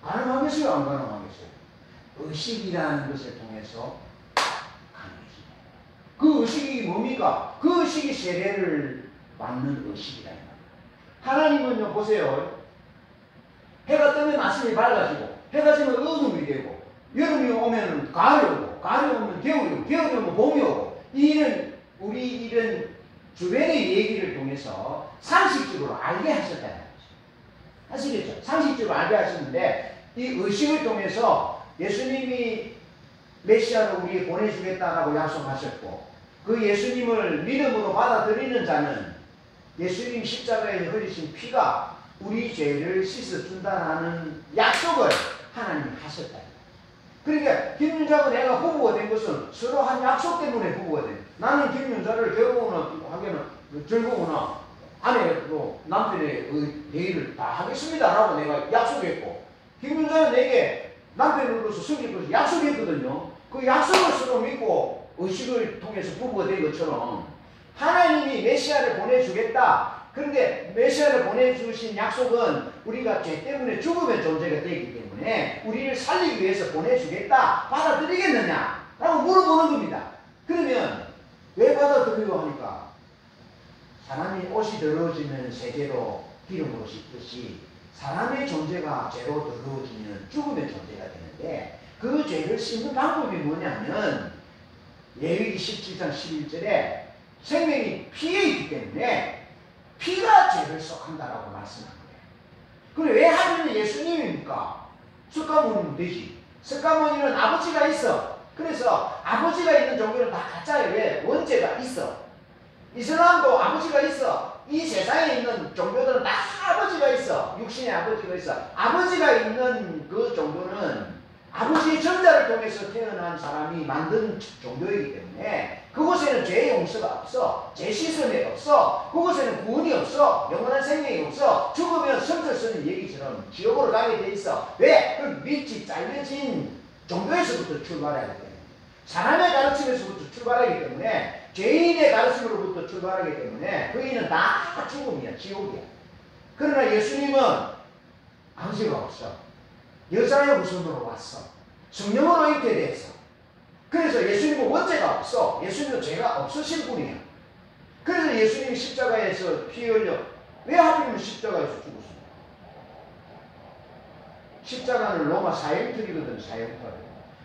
가능하겠어요, 안 가능하겠어요? 의식이라는 것을 통해서 가능해집니다. 그 의식이 뭡니까? 그 의식이 세례를 받는 의식이다. 하나님은요, 보세요. 해가 뜨면 아침이 밝아지고, 해가 지면 어둠이 되고, 여름이 오면 가을이 오고, 가을이 오면 겨울이 오고, 겨울이 오면 봄이 오고, 우리 이런 주변의 얘기를 통해서 상식적으로 알게 하셨다는 거죠. 아시겠죠? 상식적으로 알게 하셨는데, 이 의식을 통해서 예수님이 메시아를 우리에게 보내주겠다라고 약속하셨고, 그 예수님을 믿음으로 받아들이는 자는 예수님 십자가에 흘리신 피가 우리 죄를 씻어준다는 약속을 하나님이 하셨다. 그러니까 김윤자하고 내가 부부가 된 것은 서로 한 약속 때문에 부부가 된. 나는 김윤자를 결혼하기는 즐거우나 아내도 남편의 대의를 다 하겠습니다라고 내가 약속했고 김윤자는 내게 남편으로서 승리로서 약속했거든요. 그 약속을 서로 믿고 의식을 통해서 부부가 된 것처럼 하나님이 메시아를 보내주겠다. 그런데 메시아를 보내주신 약속은 우리가 죄 때문에 죽으면 존재가 되기 때문에 우리를 살리기 위해서 보내주겠다. 받아들이겠느냐? 라고 물어보는 겁니다. 그러면 왜 받아들이려고 하니까 사람이 옷이 더러워지면 세제로 기름으로 씻듯이 사람의 존재가 죄로 더러워지면 죽으면 존재가 되는데 그 죄를 씻는 방법이 뭐냐면 레위기 17장 11절에 생명이 피에 있기 때문에 피가 죄를 썩한다라고 말씀한 거예요. 그럼 왜 하느님 예수님입니까? 석가모니는 되지. 석가모니는 아버지가 있어. 그래서 아버지가 있는 종교는 다 가짜예요. 왜? 원죄가 있어. 이슬람도 아버지가 있어. 이 세상에 있는 종교들은 다 아버지가 있어. 육신의 아버지가 있어. 아버지가 있는 그 종교는 아버지의 전자를 통해서 태어난 사람이 만든 종교이기 때문에 그곳에는 죄의 용서가 없어. 죄 씻음이 없어. 그곳에는 구원이 없어. 영원한 생명이 없어. 죽으면 성경 쓰는 얘기처럼 지옥으로 가게 돼 있어. 왜? 그 밑이 잘려진 종교에서부터 출발해야 되거든요. 사람의 가르침에서부터 출발하기 때문에 죄인의 가르침으로부터 출발하기 때문에 그이는 다 죽음이야. 지옥이야. 그러나 예수님은 아버지가 없어. 여자의 후손으로 왔어. 성령으로 있게 됐어. 그래서 예수님은 원죄가 없어. 예수님은 죄가 없으신 분이에요. 그래서 예수님이 십자가에서 피 흘려 왜 하필이면 십자가에서 죽었습니까? 십자가는 로마 사형틀이거든. 사형틀.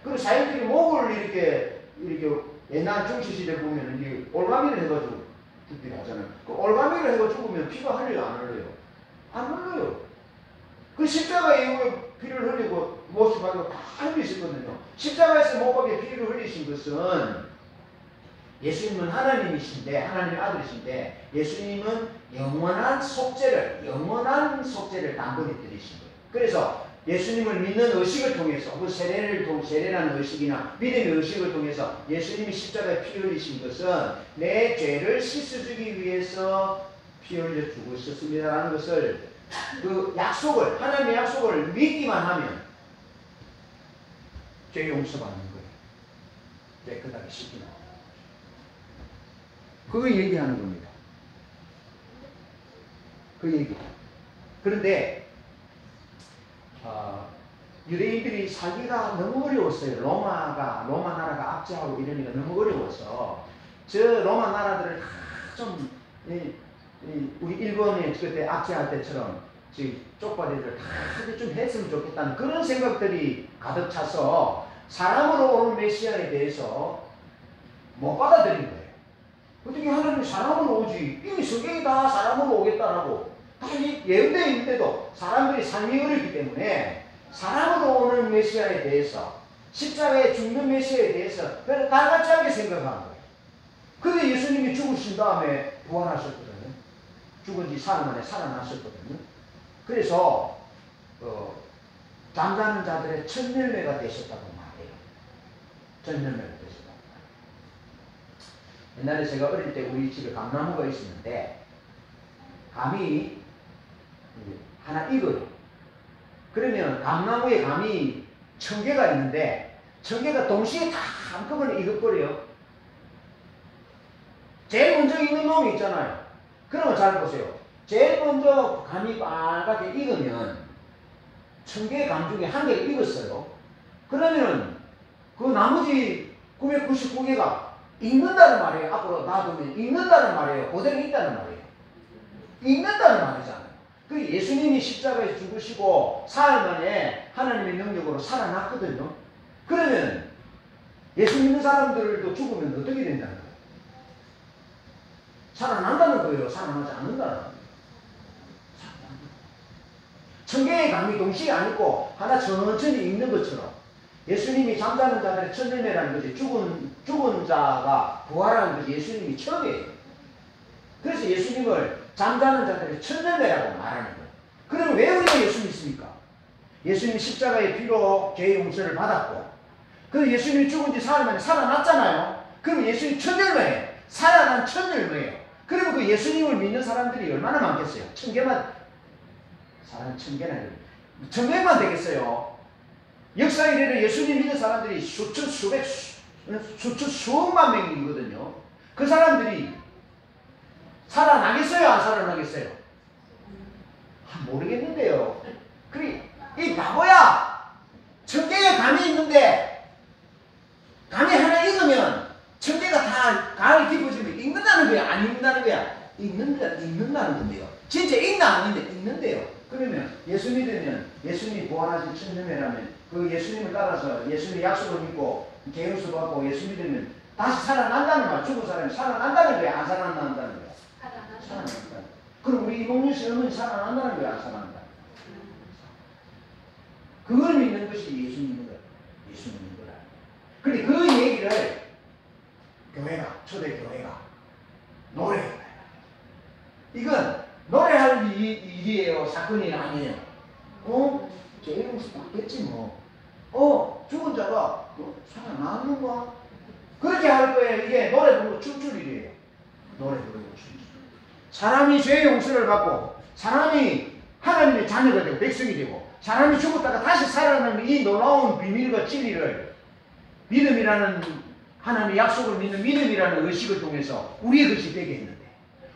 그리고 사형틀이 목을 이렇게 옛날 중시시대 보면 이 올가미를 해가지고 죽기도 하잖아요. 그 올가미를 해가지고 죽으면 피가 흘려요? 안 흘려요? 안 흘려요. 그 십자가 이후에 피를 흘리고 못을 받고 다 흘릴 수 있거든요. 십자가에서 못 박에 피를 흘리신 것은 예수님은 하나님이신데, 하나님의 아들이신데, 예수님은 영원한 속죄를 단번에 드리신 거예요. 그래서 예수님을 믿는 의식을 통해서, 그 세례라는 의식이나 믿음의 의식을 통해서 예수님이 십자가에 피 흘리신 것은 내 죄를 씻어주기 위해서 피 흘려 죽으셨습니다라는 것을, 그 약속을, 하나님의 약속을 믿기만 하면 죄 용서받는 거예요. 깨끗하게 씻기는 거예요. 그거 얘기하는 겁니다. 그 얘기. 그런데 유대인들이 살기가 너무 어려웠어요. 로마 나라가 압제하고 이러니까 너무 어려워서 저 로마 나라들을 다 좀 우리 일본이 그때 압제할 때처럼 쪽발이를 다 좀 했으면 좋겠다는 그런 생각들이 가득 차서 사람으로 오는 메시아에 대해서 못 받아들인 거예요. 어떻게 하나님이 사람으로 오지? 이미 성경이 다 사람으로 오겠다라고. 다 예언되어 있는데도 사람들이 삶이 어렵기 때문에 사람으로 오는 메시아에 대해서, 십자가에 죽는 메시아에 대해서 별로 다 같지 않게 생각하는 거예요. 근데 예수님이 죽으신 다음에 부활하셨거든요. 죽은 지 사흘 만에 살아나셨거든요. 그래서 잠자는 자들의 첫 열매가 되셨다고 말해요. 첫 열매가 되셨다고 말해요. 옛날에 제가 어릴 때 우리 집에 감나무가 있었는데 감이 하나 익어요. 그러면 감나무에 감이 1000개가 있는데 1000개가 동시에 다 한꺼번에 익어버려요. 제일 먼저 익는 놈이 있잖아요. 그러면 잘 보세요. 제일 먼저 감이 빨갛게 익으면 1000개의 감 중에 한 개가 익었어요. 그러면 그 나머지 999개가 익는다는 말이에요. 앞으로 놔두면 익는다는 말이에요. 그대로 있다는 말이에요. 익는다는 말이잖아요. 그 예수님이 십자가에 죽으시고 사흘 만에 하나님의 능력으로 살아났거든요. 그러면 예수 믿는 사람들도 죽으면 어떻게 된다는 거예요? 살아난다는 거예요? 살아나지 않는다는 거예요? 1000개의 감이 동시에 안 있고 하나 천천히 익는 것처럼 예수님이 잠자는 자들의 첫 열매라는 것이 죽은 자가 부활하는 것이 예수님이 처음이에요. 그래서 예수님을 잠자는 자들의 첫 열매라고 말하는 거예요. 그러면 왜 우리가 예수 믿습니까? 예수님이 십자가의 피로 죄의 용서를 받았고, 그 예수님이 죽은 지 사흘 만에 살아났잖아요. 그럼 예수님 첫 열매예요. 살아난 첫 열매예요. 그러면 그 예수님을 믿는 사람들이 얼마나 많겠어요? 1000개만, 사람 1000개나 1000명만 되겠어요. 역사 이래로 예수님 믿는 사람들이 수천, 수억만 명이거든요. 그 사람들이 살아나겠어요? 안 살아나겠어요? 모르겠는데요. 그래, 이 바보야! 1000개의 감이 있는데, 감이 하나 익으면 1000개가 다 가을 깊어지면 익는다는 거야? 안 익는다는 거야? 익는다는 건데요. 진짜 익나 아닌데 익는데요. 그러면 예수 믿으면, 예수님이 부활하신 첫 열매라면 그 예수님을 따라서 예수님의 약속을 믿고 개용서 받고 예수 믿으면 다시 살아난다는 말, 죽은 사람이 살아난다는 거야? 안 살아난다는 거야? 살아난다. 그럼 우리 이몽윤 씨 어머니 살아난다는 거야? 안 살아난다? 그걸 믿는 것이 예수 믿는 거야. 예수 믿는 거라. 근데 그 얘기를 교회가, 초대교회가 노래해요. 이건 노래할 일이에요. 사건이 아니에요. 죄 용서 받겠지 뭐. 죽은 자가 살아나는가? 그렇게 할 거예요. 이게 노래 부르고 춤출 일이에요. 노래 부르고 춤출. 사람이 죄의 용서를 받고 사람이 하나님의 자녀가 되고 백성이 되고 사람이 죽었다가 다시 살아나는 이 놀라운 비밀과 진리를 믿음이라는 하나님의 약속을 믿는 믿음이라는 의식을 통해서 우리의 것이 되게 했는데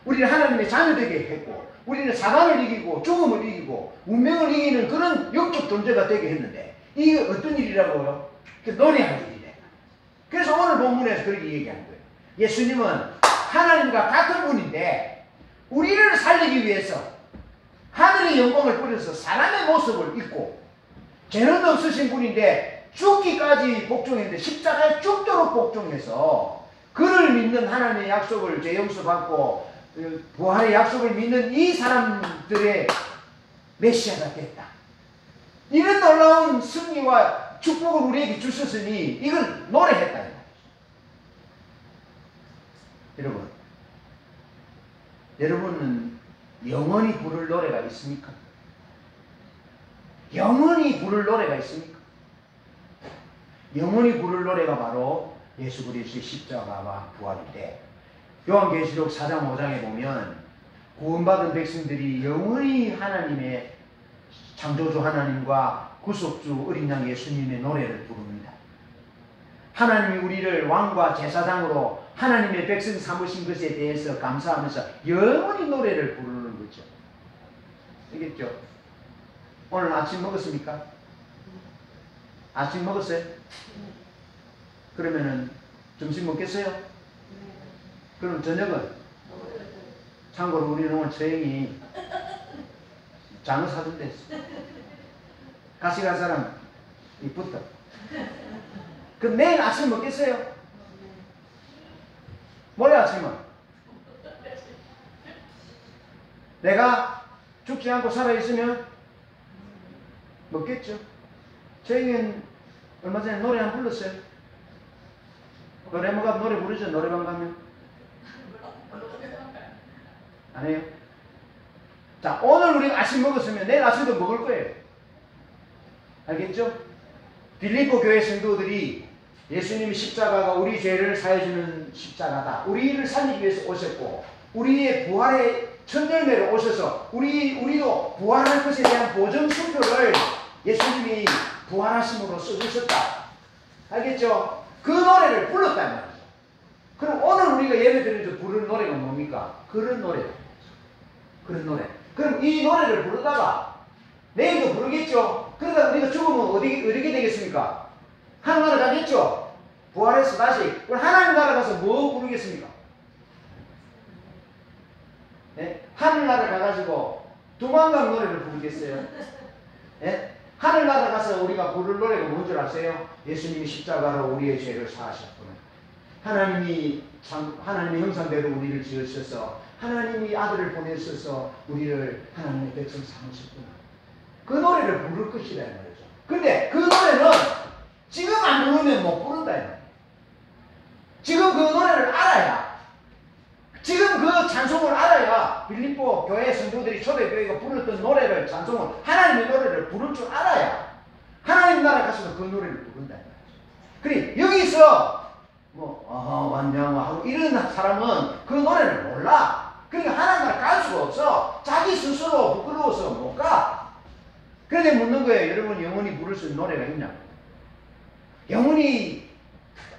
우리는 하나님의 자녀 되게 했고 우리는 사단을 이기고 죽음을 이기고 운명을 이기는 그런 영적 존재가 되게 했는데 이게 어떤 일이라고요? 노래할 일이래. 그래서 오늘 본문에서 그렇게 얘기한 거예요. 예수님은 하나님과 같은 분인데 우리를 살리기 위해서 하늘의 영광을 뿌려서 사람의 모습을 입고 죄는 없으신 분인데 죽기까지 복종했는데 십자가에 죽도록 복종해서 그를 믿는 하나님의 약속을 죄 용서받고 부활의 약속을 믿는 이 사람들의 메시아가 됐다. 이런 놀라운 승리와 축복을 우리에게 주셨으니 이걸 노래했다. 여러분은 영원히 부를 노래가 있습니까? 영원히 부를 노래가 있습니까? 영원히 부를 노래가 바로 예수 그리스도의 십자가와 부활인데, 요한계시록 4장 5장에 보면 구원받은 백성들이 영원히 하나님의 창조주 하나님과 구속주 어린 양 예수님의 노래를 부릅니다. 하나님이 우리를 왕과 제사장으로 하나님의 백성 삼으신 것에 대해서 감사하면서 영원히 노래를 부르는 거죠. 알겠죠? 오늘 아침 먹었습니까? 아침 먹었어요? 그러면은 점심 먹겠어요? 그럼 저녁은? 참고로 우리는 오늘 처형이 장어 사준대. 같이 갈 사람 이쁘다. 그럼 내일 아침 먹겠어요? 모레 아침은? 내가 죽지 않고 살아있으면 먹겠죠. 저희는 얼마 전에 노래 한 불렀어요. 노래방 노래 부르죠. 노래방 가면 안 해요? 자, 오늘 우리가 아침 먹었으면 내일 아침도 먹을 거예요. 알겠죠? 빌립보 교회 성도들이 예수님의 십자가가 우리 죄를 사해주는 십자가다. 우리를 살리기 위해서 오셨고 우리의 부활의 첫 열매로 오셔서 우리도 부활할 것에 대한 보증 수표를 예수님이 부활하심으로 써주셨다. 알겠죠? 그 노래를 불렀단 말이죠. 그럼 오늘 우리가 예배드리면서 부르는 노래가 뭡니까? 그런 노래. 그런 노래. 그럼 이 노래를 부르다가 내일도 부르겠죠? 그러다 우리가 죽으면 어디게 되겠습니까? 하늘나라 가겠죠? 부활해서 다시. 그럼 하나님 나라 가서 뭐 부르겠습니까? 네? 하늘나라 가가지고 두만강 노래를 부르겠어요? 네? 하늘나라 가서 우리가 부를 노래가 뭔 줄 아세요? 예수님이 십자가로 우리의 죄를 사하셨구나. 하나님의 형상대로 우리를 지으셔서 하나님이 아들을 보내셔서 우리를 하나님의 백성 삼으셨구나. 그 노래를 부를 것이다 이 말이죠. 근데 그 노래는 지금 안 부르면 못 부른다 이 말이에요. 지금 그 노래를 알아야, 지금 그 찬송을 알아야 빌립보 교회 성도들이 초대교회가 부르던 노래를, 찬송을, 하나님의 노래를 부를 줄 알아야 하나님 나라 가서도 그 노래를 부른다 이 말이죠. 그래 여기서 완장하고 이런 사람은 그 노래를 몰라. 그러니까 하나님 나라 갈 수가 없어. 자기 스스로 부끄러워서 못 가. 그런데 묻는 거예요. 여러분 영원히 부를 수 있는 노래가 있냐? 영원히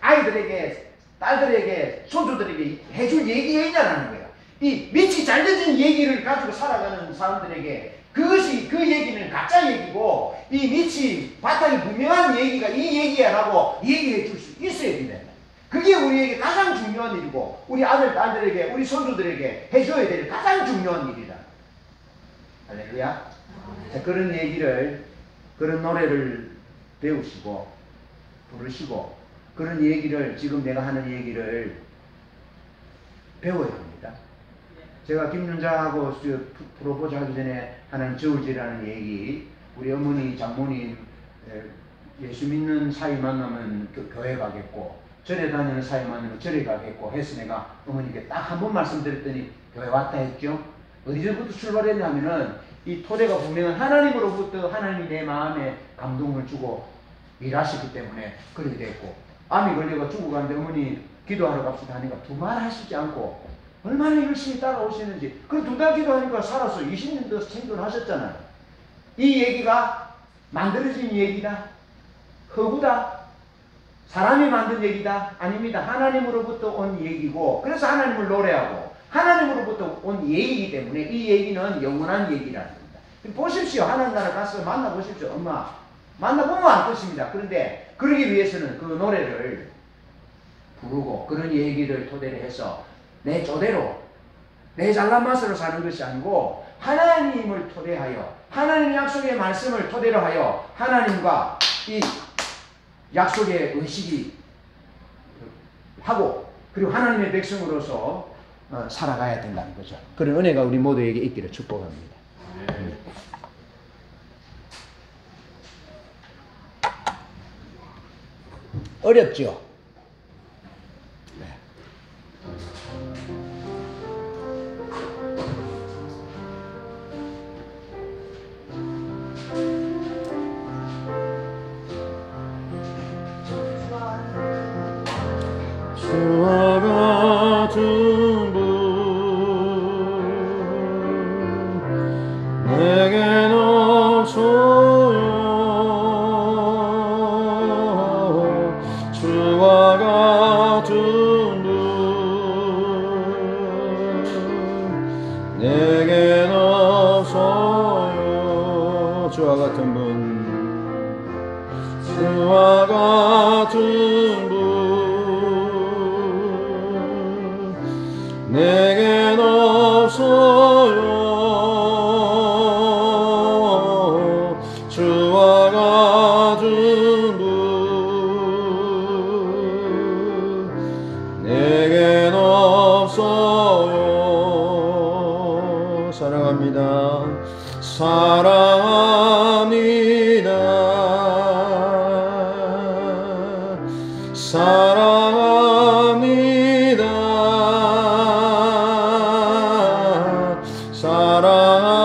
아이들에게, 딸들에게, 손주들에게 해줄 얘기가 있냐라는 거예요. 이 밑이 잘 되진 얘기를 가지고 살아가는 사람들에게 그것이, 그 얘기는 가짜 얘기고 이 밑이 바탕이 분명한 얘기가 이 얘기야라고 얘기해 줄 수 있어야 된다. 그게 우리에게 가장 중요한 일이고 우리 아들, 딸들에게, 우리 손주들에게 해줘야 될 가장 중요한 일이다. 할렐루야. 자, 그런 얘기를, 그런 노래를 배우시고 부르시고 그런 얘기를, 지금 내가 하는 얘기를 배워야 합니다. 제가 김윤자하고 프로포즈 하기 전에 하는 저울질이라는 얘기, 우리 어머니, 장모님 예수 믿는 사이 만나면 교회 가겠고 절에 다니는 사이 만나면 절에 가겠고 해서 내가 어머니께 딱 한 번 말씀드렸더니 교회 왔다 했죠. 어디서부터 출발했냐면은 이 토대가 분명한 하나님으로부터 하나님이 내 마음에 감동을 주고 일하시기 때문에 그렇게 됐고, 암이 걸려가 죽어가는데 어머니 기도하러 갑시다 하니까 두말 하시지 않고 얼마나 열심히 따라오시는지, 그 2달 기도하니까 살아서 20년 더 생존하셨잖아요. 이 얘기가 만들어진 얘기다? 허구다? 사람이 만든 얘기다? 아닙니다. 하나님으로부터 온 얘기고, 그래서 하나님을 노래하고 하나님으로부터 온 얘기이기 때문에 이 얘기는 영원한 얘기라는 겁니다. 보십시오. 하나님 나라 가서 만나보십시오. 엄마 만나보면 알 것입니다. 그런데 그러기 위해서는 그 노래를 부르고 그런 얘기를 토대로 해서 내 쪼대로, 내 잘난 맛으로 사는 것이 아니고 하나님을 토대하여, 하나님 약속의 말씀을 토대로 하여 하나님과 이 약속의 의식이 하고, 그리고 하나님의 백성으로서 살아가야 된다는 거죠. 그런 은혜가 우리 모두에게 있기를 축복합니다. 어렵죠? 네. 주와 같은 분 내겐 없어요. 주와 같은 분 내겐 없어요. 주와 같은 분, 주와 같은 분 내겐 없어요. 주와 같은 분 내겐 없어요. 사랑합니다. 사랑합니다. 사랑합니다. 사랑합니다.